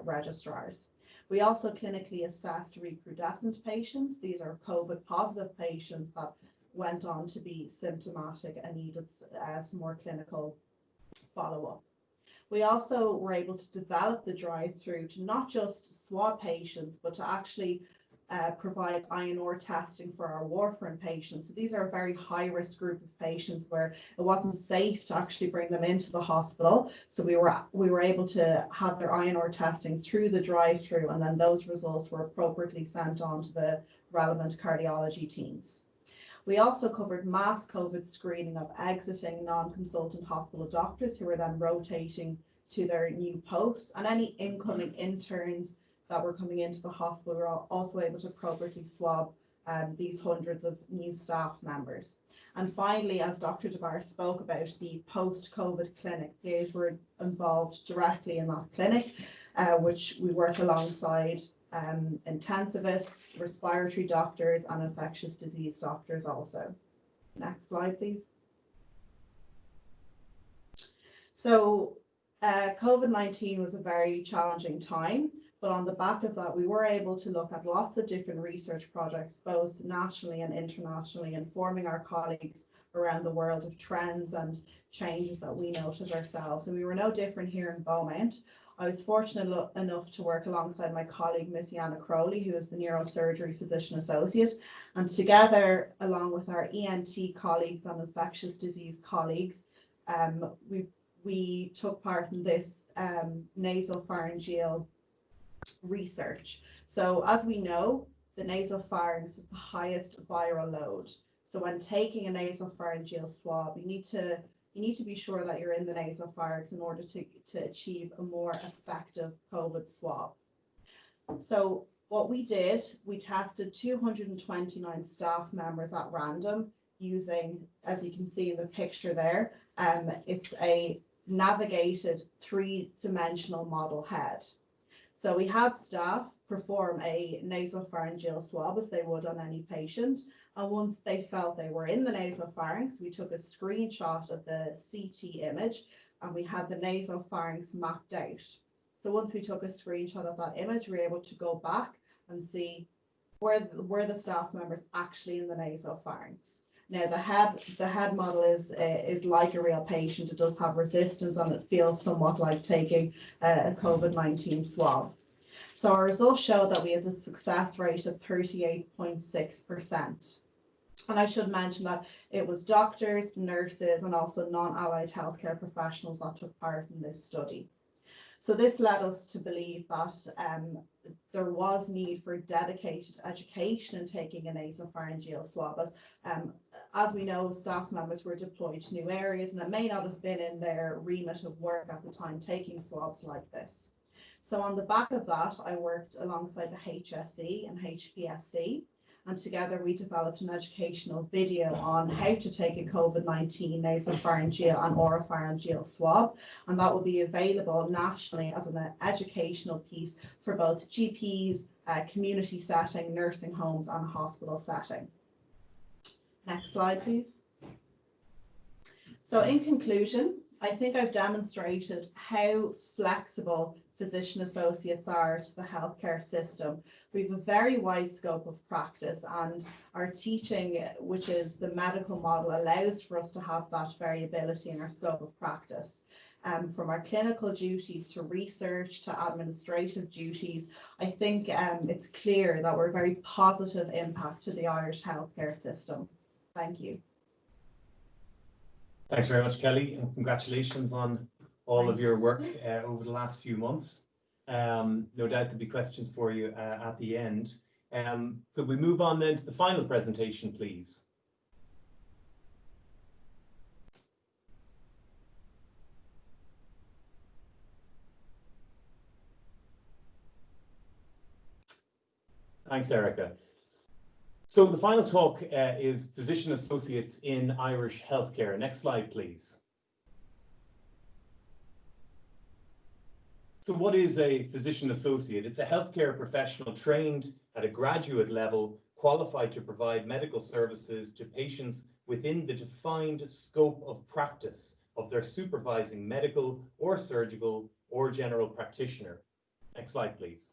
registrars. We also clinically assessed recrudescent patients. These are COVID positive patients that went on to be symptomatic and needed some more clinical follow-up. We also were able to develop the drive-through to not just swab patients, but to actually provide INR testing for our warfarin patients. So these are a very high-risk group of patients where it wasn't safe to actually bring them into the hospital. So we were able to have their INR testing through the drive-through, and then those results were appropriately sent on to the relevant cardiology teams. We also covered mass COVID screening of exiting non-consultant hospital doctors who were then rotating to their new posts, and any incoming interns that were coming into the hospital. We were also able to appropriately swab these hundreds of new staff members. And finally, as Dr. DeBar spoke about, the post-COVID clinic, PAs were involved directly in that clinic, which we work alongside intensivists, respiratory doctors, and infectious disease doctors also. Next slide, please. So COVID-19 was a very challenging time, But on the back of that, we were able to look at lots of different research projects, both nationally and internationally, informing our colleagues around the world of trends and changes that we notice ourselves. And we were no different here in Beaumont. I was fortunate enough to work alongside my colleague, Miss Yana Crowley, who is the neurosurgery physician associate. And together, along with our ENT colleagues and infectious disease colleagues, we took part in this nasopharyngeal research. So as we know, the nasopharynx is the highest viral load. So when taking a nasopharyngeal swab, you need to be sure that you're in the nasopharynx in order to achieve a more effective COVID swab. So what we did, we tested 229 staff members at random using, as you can see in the picture there, it's a navigated 3-dimensional model head. So we had staff perform a nasopharyngeal swab as they would on any patient. And once they felt they were in the nasopharynx, we took a screenshot of the CT image and we had the nasopharynx mapped out. So once we took a screenshot of that image, we were able to go back and see were the staff members actually in the nasopharynx. Now the head model is like a real patient. It does have resistance and it feels somewhat like taking a COVID-19 swab. So our results show that we had a success rate of 38.6%. And I should mention that it was doctors, nurses, and also non-allied healthcare professionals that took part in this study. So this led us to believe that there was need for dedicated education in taking a nasopharyngeal swab. As we know, staff members were deployed to new areas and it may not have been in their remit of work at the time taking swabs like this. So on the back of that, I worked alongside the HSE and HPSC, and together we developed an educational video on how to take a COVID-19 nasopharyngeal and oropharyngeal swab, and that will be available nationally as an educational piece for both GPs, community setting, nursing homes and hospital setting. Next slide, please. So in conclusion, I think I've demonstrated how flexible physician associates are to the healthcare system. We have a very wide scope of practice and our teaching, which is the medical model, allows for us to have that variability in our scope of practice. From our clinical duties to research to administrative duties, I think it's clear that we're a very positive impact to the Irish healthcare system. Thank you. Thanks very much, Kelly, and congratulations on all of your work over the last few months. No doubt there'll be questions for you at the end. Could we move on then to the final presentation, please? Thanks, Erica. So the final talk is Physician Associates in Irish Healthcare. Next slide, please. So what is a physician associate? It's a healthcare professional trained at a graduate level, qualified to provide medical services to patients within the defined scope of practice of their supervising medical or surgical or general practitioner. Next slide, please.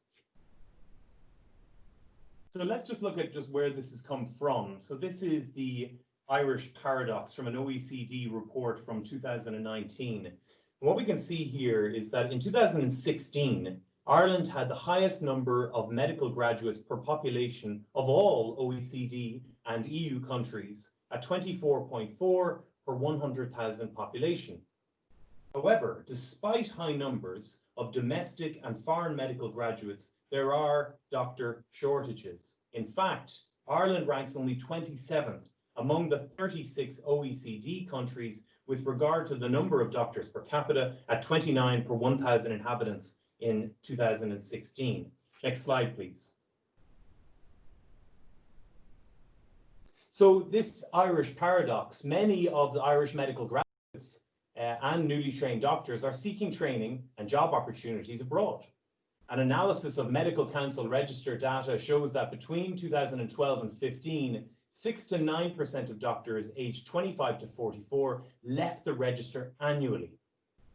So let's just look at just where this has come from. So this is the Irish paradox from an OECD report from 2019. What we can see here is that in 2016, Ireland had the highest number of medical graduates per population of all OECD and EU countries at 24.4 per 100,000 population. However, despite high numbers of domestic and foreign medical graduates, there are doctor shortages. In fact, Ireland ranks only 27th among the 36 OECD countries with regard to the number of doctors per capita at 29 per 1,000 inhabitants in 2016. Next slide, please. So this Irish paradox, many of the Irish medical graduates and newly trained doctors are seeking training and job opportunities abroad. An analysis of Medical Council register data shows that between 2012 and 15, 6 to 9% of doctors aged 25 to 44 left the register annually.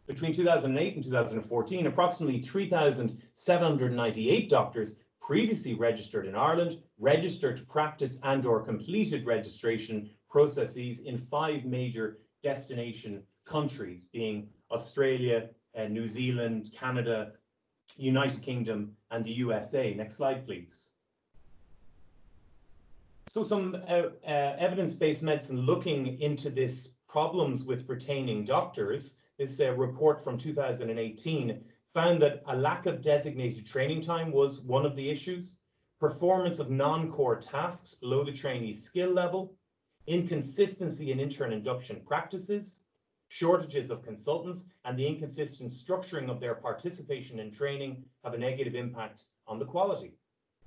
Between 2008 and 2014, approximately 3,798 doctors previously registered in Ireland registered to practice and/or completed registration processes in 5 major destination countries, being Australia, New Zealand, Canada, United Kingdom, and the USA. Next slide, please. So some evidence-based medicine looking into this problems with retaining doctors. This report from 2018 found that a lack of designated training time was one of the issues, performance of non-core tasks below the trainee's skill level, inconsistency in intern induction practices, shortages of consultants, and the inconsistent structuring of their participation in training have a negative impact on the quality.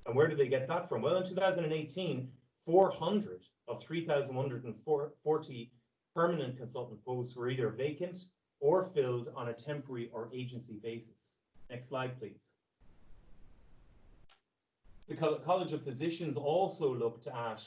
And where did they get that from? Well, in 2018, 400 of 3,140 permanent consultant posts were either vacant or filled on a temporary or agency basis. Next slide, please. The College of Physicians also looked at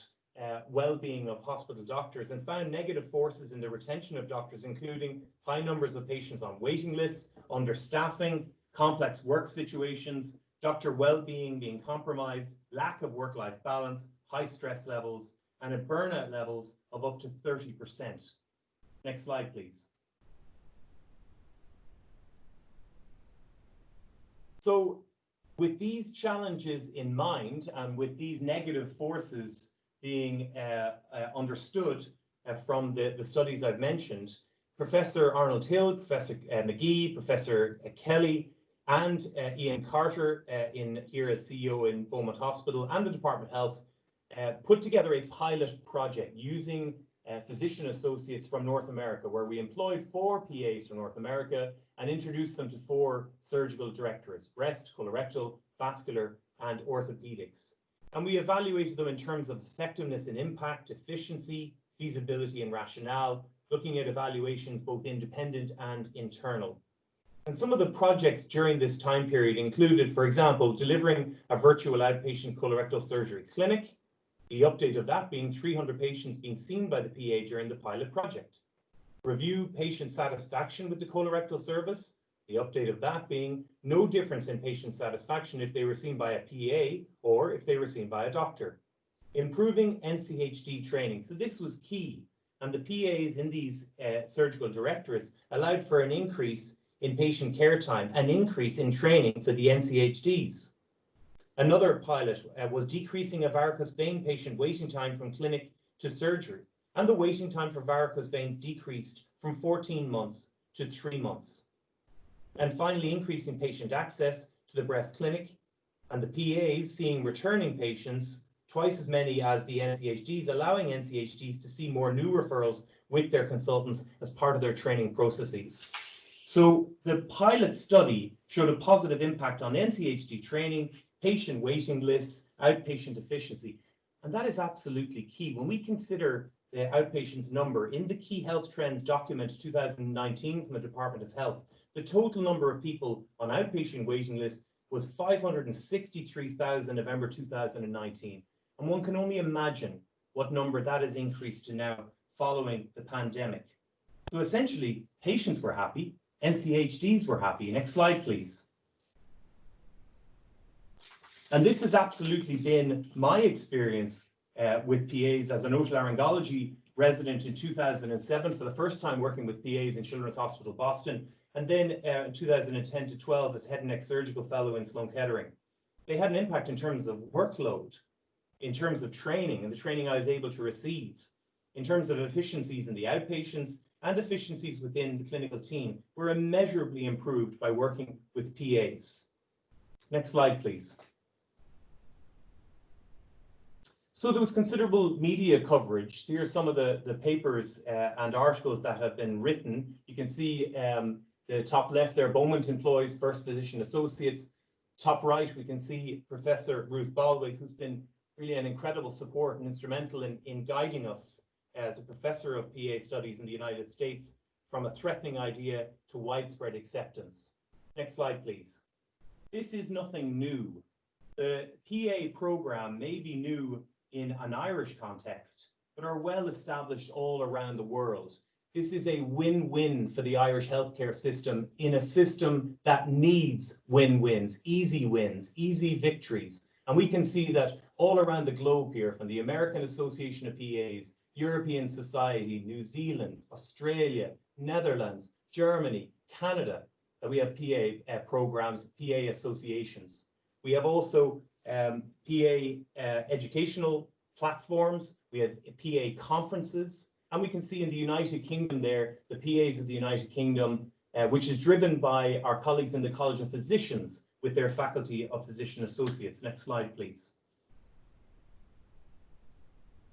well-being of hospital doctors and found negative forces in the retention of doctors, including high numbers of patients on waiting lists, understaffing, complex work situations, doctor well-being being compromised, lack of work-life balance, high stress levels, and a burnout levels of up to 30%. Next slide, please. So with these challenges in mind and with these negative forces being understood from the studies I've mentioned, Professor Arnold Hill, Professor McGee, Professor Kelly, and Ian Carter here as CEO in Beaumont Hospital and the Department of Health put together a pilot project using physician associates from North America, where we employed 4 PAs from North America and introduced them to 4 surgical directorates: breast, colorectal, vascular, and orthopedics. And we evaluated them in terms of effectiveness and impact, efficiency, feasibility, and rationale, looking at evaluations both independent and internal. And some of the projects during this time period included, for example, delivering a virtual outpatient colorectal surgery clinic, the update of that being 300 patients being seen by the PA during the pilot project. Review patient satisfaction with the colorectal service, the update of that being no difference in patient satisfaction if they were seen by a PA or if they were seen by a doctor. Improving NCHD training. So this was key. And the PAs in these surgical directorates allowed for an increase in patient care time, an increase in training for the NCHDs. Another pilot was decreasing a varicose vein patient waiting time from clinic to surgery. And the waiting time for varicose veins decreased from 14 months to 3 months. And finally, increasing patient access to the breast clinic, and the PAs seeing returning patients, twice as many as the NCHDs, allowing NCHDs to see more new referrals with their consultants as part of their training processes. So the pilot study showed a positive impact on NCHD training, patient waiting lists, outpatient efficiency. And that is absolutely key. When we consider the outpatients number in the Key Health Trends document 2019 from the Department of Health, the total number of people on outpatient waiting lists was 563,000 November 2019. And one can only imagine what number that has increased to now following the pandemic. So essentially, patients were happy, NCHDs were happy. Next slide, please. And this has absolutely been my experience with PAs as an otolaryngology resident in 2007, for the first time working with PAs in Children's Hospital Boston, and then in 2010 to 12 as head and neck surgical fellow in Sloan Kettering. They had an impact in terms of workload, in terms of training and the training I was able to receive, in terms of efficiencies in the outpatients and efficiencies within the clinical team were immeasurably improved by working with PAs. Next slide, please. So there was considerable media coverage. Here are some of the papers and articles that have been written. You can see the top left there, Beaumont employs first physician associates. Top right, we can see Professor Ruth Baldwin, who's been really an incredible support and instrumental in guiding us as a professor of PA studies in the United States from a threatening idea to widespread acceptance. Next slide, please. This is nothing new. The PA program may be new in an Irish context, but are well established all around the world. This is a win-win for the Irish healthcare system in a system that needs win-wins, easy victories. And we can see that all around the globe here, from the American Association of PAs, European Society, New Zealand, Australia, Netherlands, Germany, Canada, that we have PA programs, PA associations. We have also PA educational platforms, we have PA conferences, and we can see in the United Kingdom there, the PAs of the United Kingdom, which is driven by our colleagues in the College of Physicians with their Faculty of Physician Associates. Next slide, please.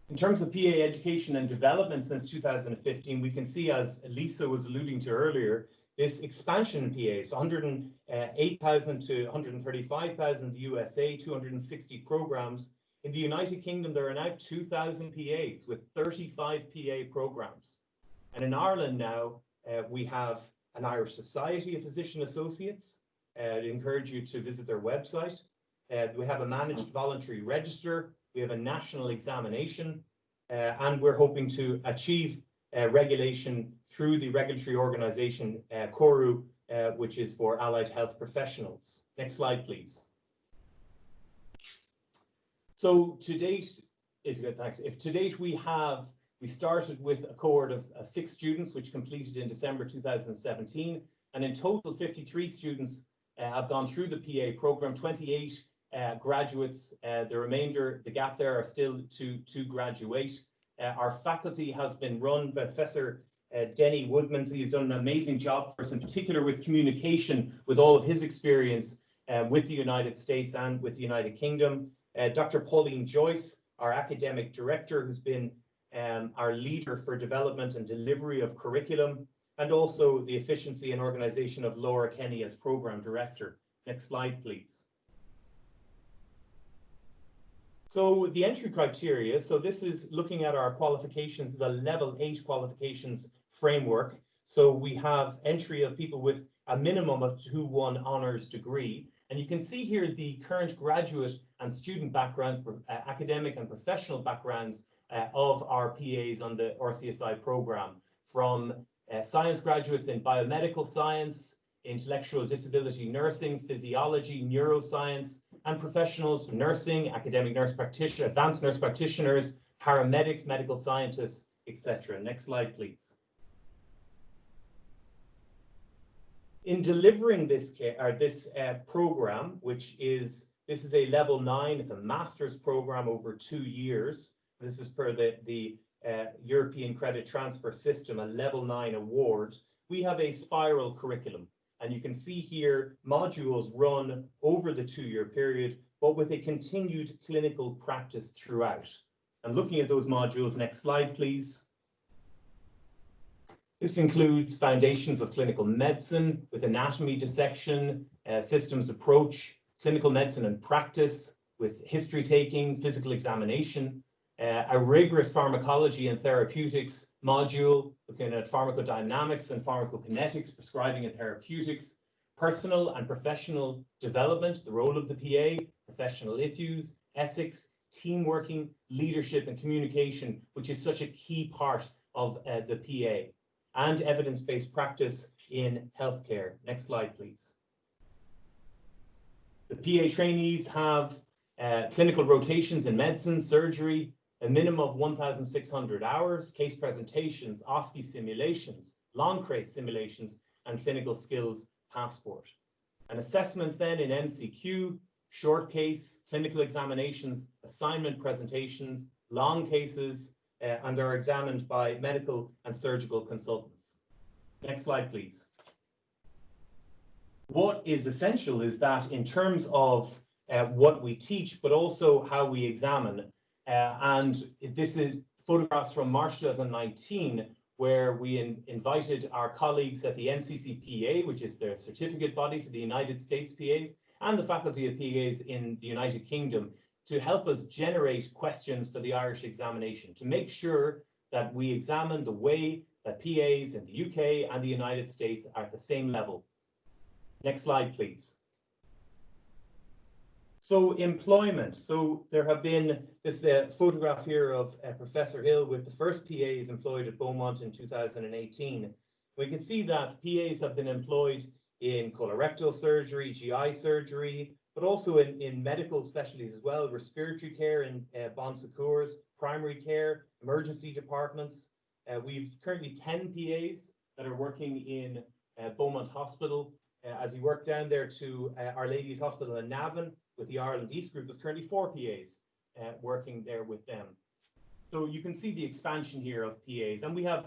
In terms of PA education and development since 2015, we can see, as Lisa was alluding to earlier, this expansion in PAs, 108,000 to 135,000 in the USA, 260 programs. In the United Kingdom, there are now 2,000 PAs with 35 PA programs. And in Ireland now, we have an Irish Society of Physician Associates. I'd encourage you to visit their website. We have a managed voluntary register. We have a national examination, and we're hoping to achieve regulation through the regulatory organization, CORU, which is for allied health professionals. Next slide, please. So to date, we started with a cohort of 6 students, which completed in December 2017. And in total, 53 students have gone through the PA program, 28 graduates. The remainder, the gap there, are still to graduate. Our faculty has been run by Professor Denny Woodmansey. He's done an amazing job for us, in particular with communication, with all of his experience with the United States and with the United Kingdom. Dr. Pauline Joyce, our academic director, who's been our leader for development and delivery of curriculum, and also the efficiency and organization of Laura Kenny as program director. Next slide, please. So the entry criteria, so this is looking at our qualifications, this is a level 8 qualifications framework. So we have entry of people with a minimum of 2-1 honors degree. And you can see here the current graduate and student backgrounds, academic and professional backgrounds of our PAs on the RCSI program, from science graduates in biomedical science, intellectual disability nursing, physiology, neuroscience, and professionals from nursing, academic nurse practitioner, advanced nurse practitioners, paramedics, medical scientists, etc. Next slide, please. In delivering this program, which is, this is a level 9, it's a master's program over 2 years. This is per the European Credit Transfer System, a level 9 award. We have a spiral curriculum, and you can see here modules run over the 2-year period, but with a continued clinical practice throughout. And looking at those modules, next slide, please. This includes foundations of clinical medicine with anatomy dissection, systems approach, clinical medicine and practice with history taking, physical examination, a rigorous pharmacology and therapeutics module looking at pharmacodynamics and pharmacokinetics, prescribing and therapeutics, personal and professional development, the role of the PA, professional issues, ethics, team working, leadership and communication, which is such a key part of the PA. And evidence-based practice in healthcare. Next slide, please. The PA trainees have clinical rotations in medicine, surgery, a minimum of 1,600 hours, case presentations, OSCE simulations, long case simulations, and clinical skills passport. And assessments then in MCQ, short case, clinical examinations, assignment presentations, long cases, and are examined by medical and surgical consultants. Next slide, please. What is essential is that in terms of what we teach, but also how we examine, and this is photographs from March 2019, where we invited our colleagues at the NCCPA, which is their certificate body for the United States PAs, and the Faculty of PAs in the United Kingdom, to help us generate questions for the Irish examination, to make sure that we examine the way that PAs in the UK and the United States are at the same level. Next slide, please. So employment. So there have been this photograph here of Professor Hill with the first PAs employed at Beaumont in 2018. We can see that PAs have been employed in colorectal surgery, GI surgery, but also in medical specialties as well, respiratory care in Bon Secours, primary care, emergency departments. We've currently 10 PAs that are working in Beaumont Hospital. As you work down there to Our Lady's Hospital in Navan with the Ireland East Group, there's currently 4 PAs working there with them. So you can see the expansion here of PAs, and we have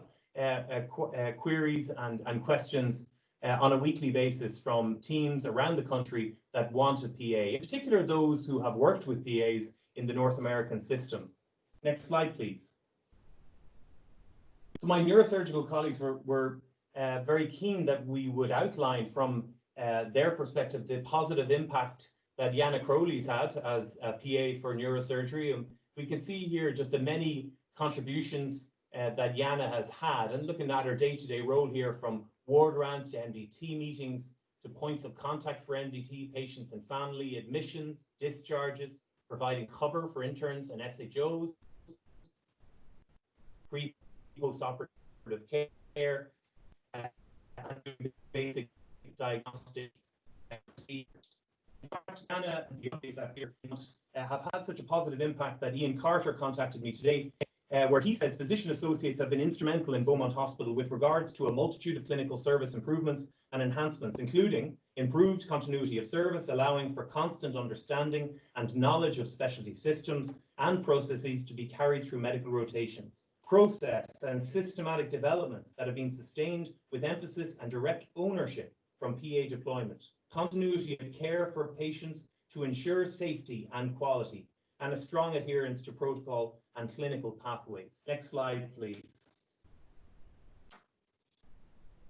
queries and questions on a weekly basis from teams around the country that want a PA, in particular those who have worked with PAs in the North American system. Next slide, please. So my neurosurgical colleagues were very keen that we would outline from their perspective the positive impact that Yana Crowley's had as a PA for neurosurgery. And we can see here just the many contributions that Yana has had, and looking at her day-to-day role here, from ward rounds to MDT meetings to points of contact for MDT patients and family, admissions, discharges, providing cover for interns and SHOs, pre-post-operative care, and doing basic diagnostic procedures. Anna and the others that here have had such a positive impact that Ian Carter contacted me today, where he says physician associates have been instrumental in Beaumont Hospital with regards to a multitude of clinical service improvements and enhancements, including improved continuity of service, allowing for constant understanding and knowledge of specialty systems and processes to be carried through medical rotations, process and systematic developments that have been sustained with emphasis and direct ownership from PA deployment, continuity of care for patients to ensure safety and quality, and a strong adherence to protocol and clinical pathways. Next slide, please.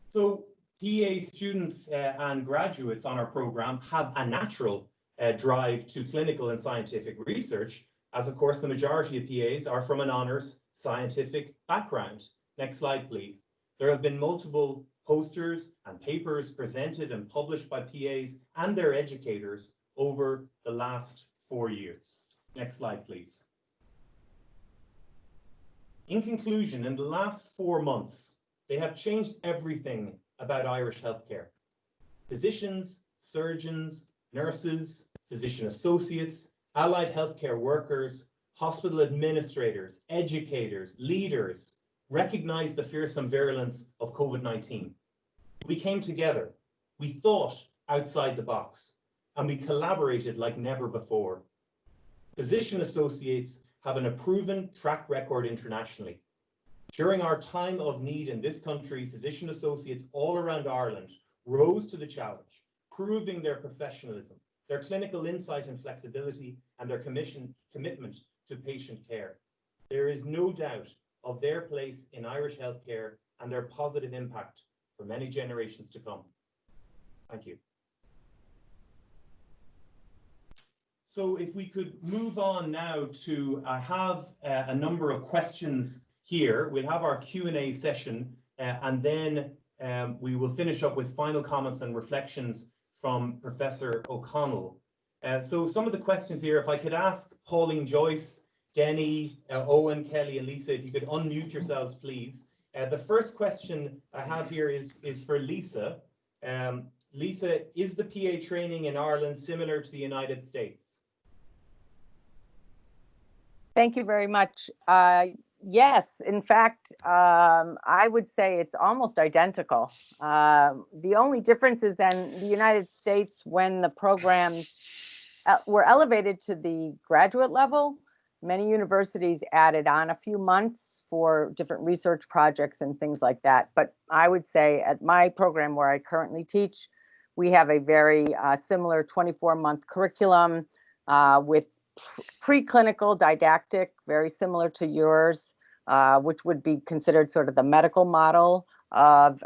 So PA students and graduates on our program have a natural drive to clinical and scientific research, as of course the majority of PAs are from an honours scientific background. Next slide, please. There have been multiple posters and papers presented and published by PAs and their educators over the last 4 years. Next slide, please. In conclusion, in the last 4 months, they have changed everything about Irish healthcare. Physicians, surgeons, nurses, physician associates, allied healthcare workers, hospital administrators, educators, leaders recognize the fearsome virulence of COVID-19. We came together, we thought outside the box, and we collaborated like never before. Physician associates have a proven track record internationally. During our time of need in this country, physician associates all around Ireland rose to the challenge, proving their professionalism, their clinical insight and flexibility, and their commitment to patient care. There is no doubt of their place in Irish healthcare and their positive impact for many generations to come. Thank you. So if we could move on now to, I have a number of questions here. We'll have our Q&A session and then we will finish up with final comments and reflections from Professor O'Connell. So some of the questions here, if I could ask Pauline Joyce, Denny, Owen, Kelly, and Lisa, if you could unmute yourselves, please. The first question I have here is for Lisa. Lisa, is the PA training in Ireland similar to the United States? Thank you very much. Yes, in fact, I would say it's almost identical. The only difference is then the United States, when the programs were elevated to the graduate level, many universities added on a few months for different research projects and things like that. But I would say at my program where I currently teach, we have a very similar 24-month curriculum with preclinical didactic, very similar to yours, which would be considered sort of the medical model of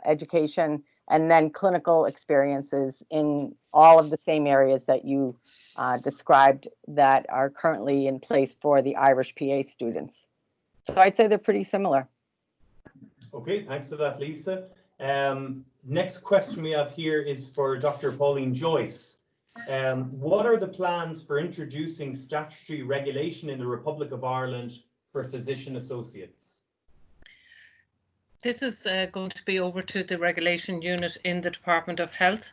education, and then clinical experiences in all of the same areas that you described that are currently in place for the Irish PA students. So I'd say they're pretty similar. Okay, thanks for that, Lisa. Next question we have here is for Dr. Pauline Joyce. What are the plans for introducing statutory regulation in the Republic of Ireland for physician associates? This is going to be over to the regulation unit in the Department of Health.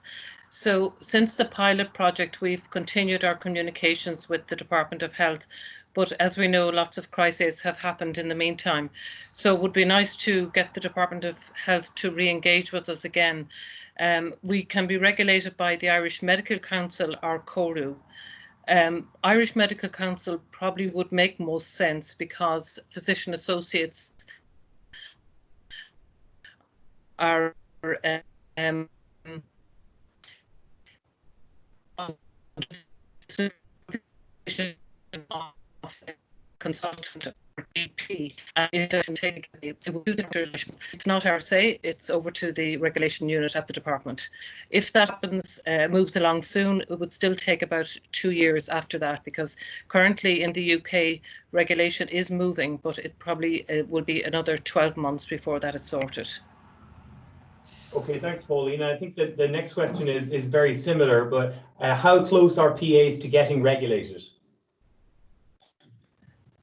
So since the pilot project, we've continued our communications with the Department of Health. But as we know, lots of crises have happened in the meantime. So it would be nice to get the Department of Health to re-engage with us again. We can be regulated by the Irish Medical Council or CORU. Irish Medical Council probably would make most sense because physician associates are consultant or GP, and it doesn't take it's not our say, it's over to the regulation unit at the department. If that happens, moves along soon, it would still take about 2 years after that, because currently in the UK regulation is moving, but it probably will be another 12 months before that is sorted. Okay, thanks, Pauline. I think that the next question is very similar, but how close are PAs to getting regulated?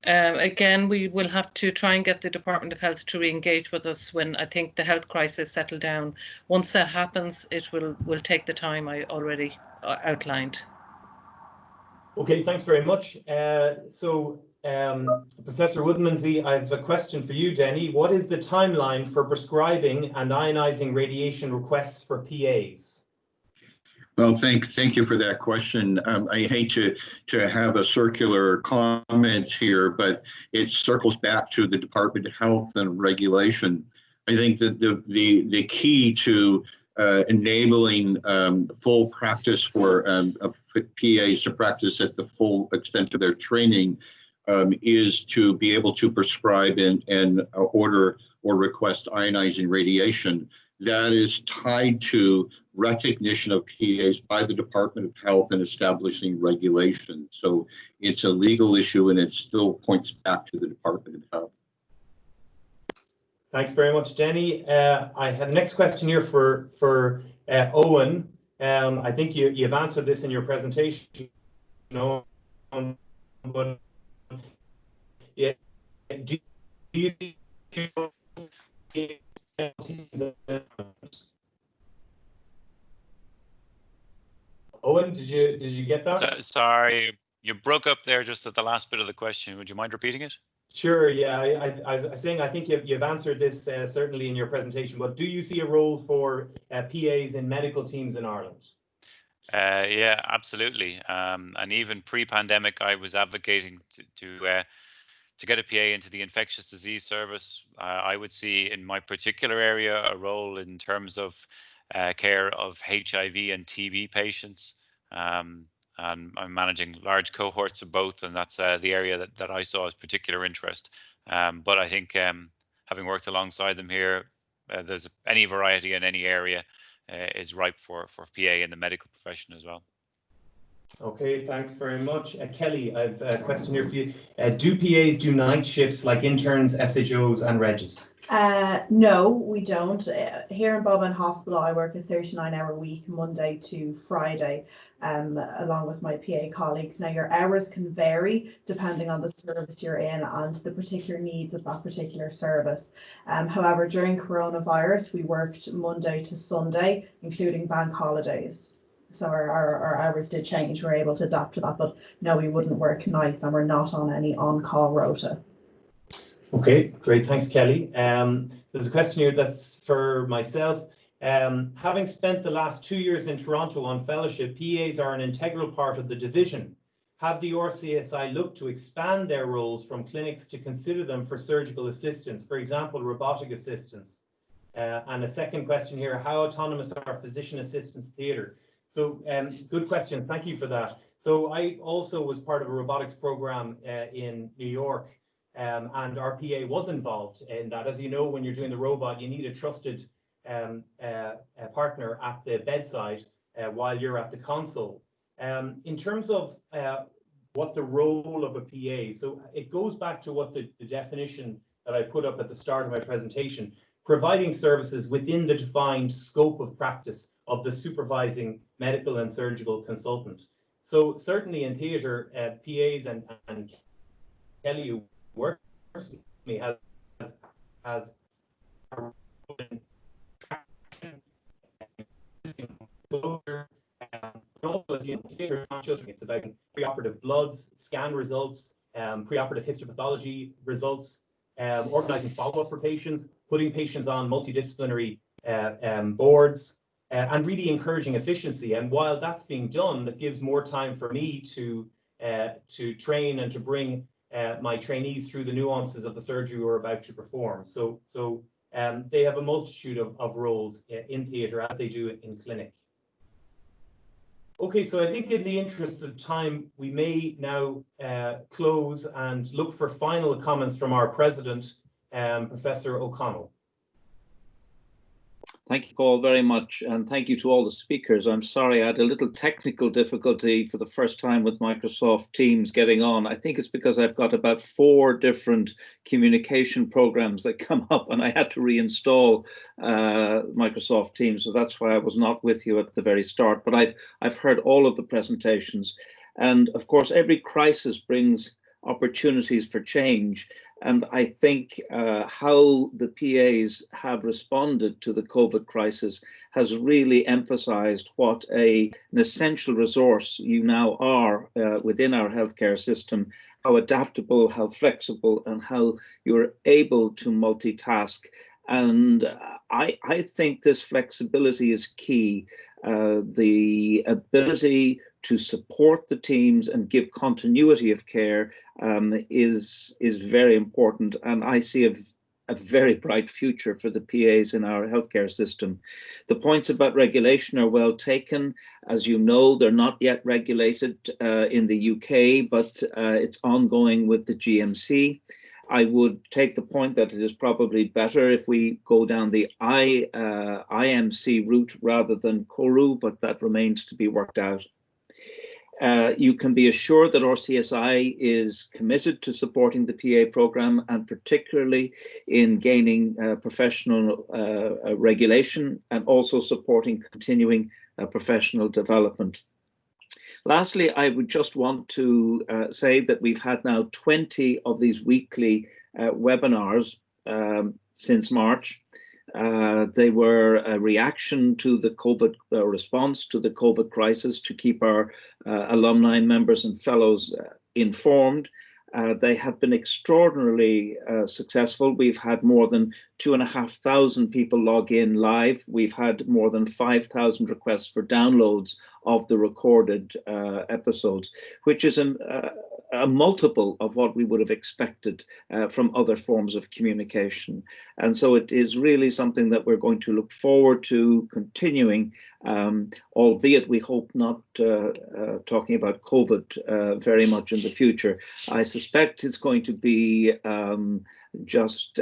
Again, we will have to try and get the Department of Health to re-engage with us when I think the health crisis settled down. Once that happens, it will take the time I already outlined. Okay, thanks very much. Professor Woodmansey, I have a question for you, Denny. What is the timeline for prescribing and ionizing radiation requests for PAs? Well, thank you for that question. I hate to have a circular comment here, but it circles back to the Department of Health and regulation. I think that the key to enabling full practice for PAs to practice at the full extent of their training is to be able to prescribe and order or request ionizing radiation. That is tied to recognition of PAs by the Department of Health and establishing regulation. So it's a legal issue, and it still points back to the Department of Health. Thanks very much, Denny. I have the next question here for Owen. I think you've answered this in your presentation, but yeah, do you Owen, did you get that? Sorry, you broke up there just at the last bit of the question. Would you mind repeating it? Sure, yeah. I was saying, I think you've answered this certainly in your presentation, but do you see a role for PAs in medical teams in Ireland? Yeah, absolutely. And even pre-pandemic, I was advocating to get a PA into the infectious disease service. I would see in my particular area a role in terms of care of HIV and TB patients. And I'm managing large cohorts of both, and that's the area that I saw as particular interest. But I think having worked alongside them here, there's any variety in any area is ripe for PA in the medical profession as well. Okay, thanks very much. Kelly, I've a question here for you. Do PAs do night shifts like interns, SHOs and Regis? No, we don't. Here in Bowen Hospital, I work a 39-hour week, Monday to Friday, along with my PA colleagues. Now, your hours can vary depending on the service you're in and the particular needs of that particular service. However, during coronavirus, we worked Monday to Sunday, including bank holidays. So our hours did change. We're able to adapt to that, but no, we wouldn't work nights, and we're not on any on-call rota. Okay, great. Thanks, Kelly. There's a question here that's for myself. Having spent the last 2 years in Toronto on fellowship, PAs are an integral part of the division. Have the RCSI looked to expand their roles from clinics to consider them for surgical assistance, for example, robotic assistance? And a second question here, how autonomous are physician assistants theatre? So good questions, thank you for that. So I also was part of a robotics program in New York, and our PA was involved in that. As you know, when you're doing the robot, you need a trusted partner at the bedside while you're at the console. In terms of what the role of a PA, so it goes back to what the definition that I put up at the start of my presentation. providing services within the defined scope of practice of the supervising medical and surgical consultant. So certainly in theatre, PAs and Kelly, who works with me, has it's about preoperative bloods, scan results, preoperative histopathology results, organising follow-up for patients, putting patients on multidisciplinary boards, and really encouraging efficiency. And while that's being done, that gives more time for me to train and to bring my trainees through the nuances of the surgery we're about to perform. So they have a multitude of roles in theatre as they do in clinic. Okay, so I think in the interest of time, we may now close and look for final comments from our president, Professor O'Connell. Thank you, Paul, very much. And thank you to all the speakers. I'm sorry I had a little technical difficulty for the first time with Microsoft Teams getting on. I think it's because I've got about 4 different communication programs that come up and I had to reinstall Microsoft Teams. So that's why I was not with you at the very start. But I've heard all of the presentations. And of course, every crisis brings opportunities for change. And I think how the PAs have responded to the COVID crisis has really emphasized what an essential resource you now are within our healthcare system, how adaptable, how flexible, and how you're able to multitask. And I think this flexibility is key. The ability to support the teams and give continuity of care is very important. And I see a very bright future for the PAs in our healthcare system. The points about regulation are well taken. As you know, they're not yet regulated in the UK, but it's ongoing with the GMC. I would take the point that it is probably better if we go down the IMC route rather than CORU, but that remains to be worked out. You can be assured that RCSI is committed to supporting the PA programme and particularly in gaining professional regulation and also supporting continuing professional development. Lastly, I would just want to say that we've had now 20 of these weekly webinars since March. They were a reaction to the COVID response to the COVID crisis to keep our alumni members and fellows informed. They have been extraordinarily successful. We've had more than 2,500 people log in live. We've had more than 5,000 requests for downloads of the recorded episodes, which is a multiple of what we would have expected from other forms of communication. And so it is really something that we're going to look forward to continuing, albeit we hope not talking about COVID very much in the future. I suspect it's going to be just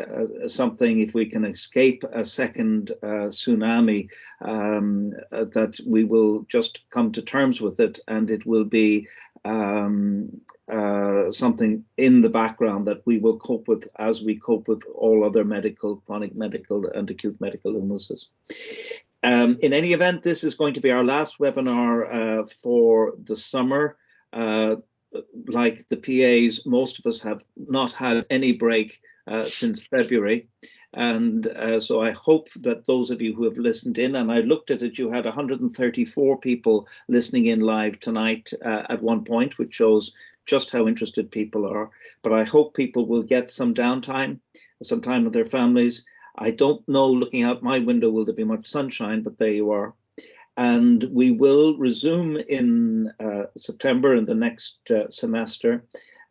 something, if we can escape a second tsunami, that we will just come to terms with it, and it will be something in the background that we will cope with as we cope with all other medical, chronic medical and acute medical illnesses. In any event, this is going to be our last webinar for the summer. Like the PAs, most of us have not had any break since February. And so I hope that those of you who have listened in, and I looked at it, you had 134 people listening in live tonight at one point, which shows just how interested people are. But I hope people will get some downtime, some time with their families. I don't know, looking out my window, will there be much sunshine, but there you are. And we will resume in September in the next semester.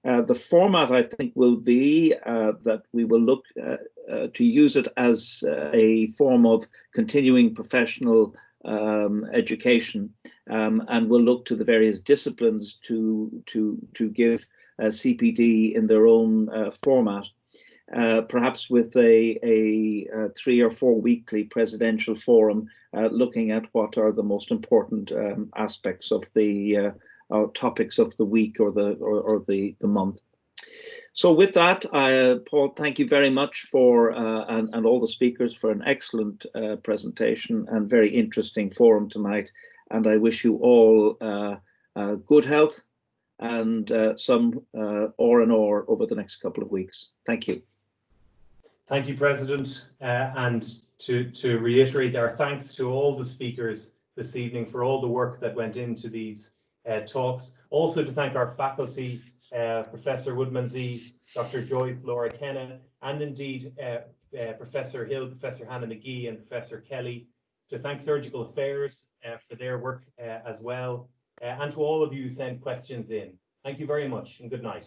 The format, I think, will be that we will look to use it as a form of continuing professional education, and we'll look to the various disciplines to give CPD in their own format. Perhaps with a 3 or 4 weekly presidential forum, looking at what are the most important aspects of the topics of the week or the month. So with that, Paul, thank you very much for, and all the speakers for an excellent presentation and very interesting forum tonight. And I wish you all good health and some R&R over the next couple of weeks. Thank you. Thank you, President. And to reiterate our thanks to all the speakers this evening for all the work that went into these talks. Also to thank our faculty, Professor Woodmansey, Dr. Joyce, Laura Kenna, and indeed Professor Hill, Professor Hannah McGee, and Professor Kelly. To thank Surgical Affairs for their work as well. And to all of you who sent questions in. Thank you very much and good night.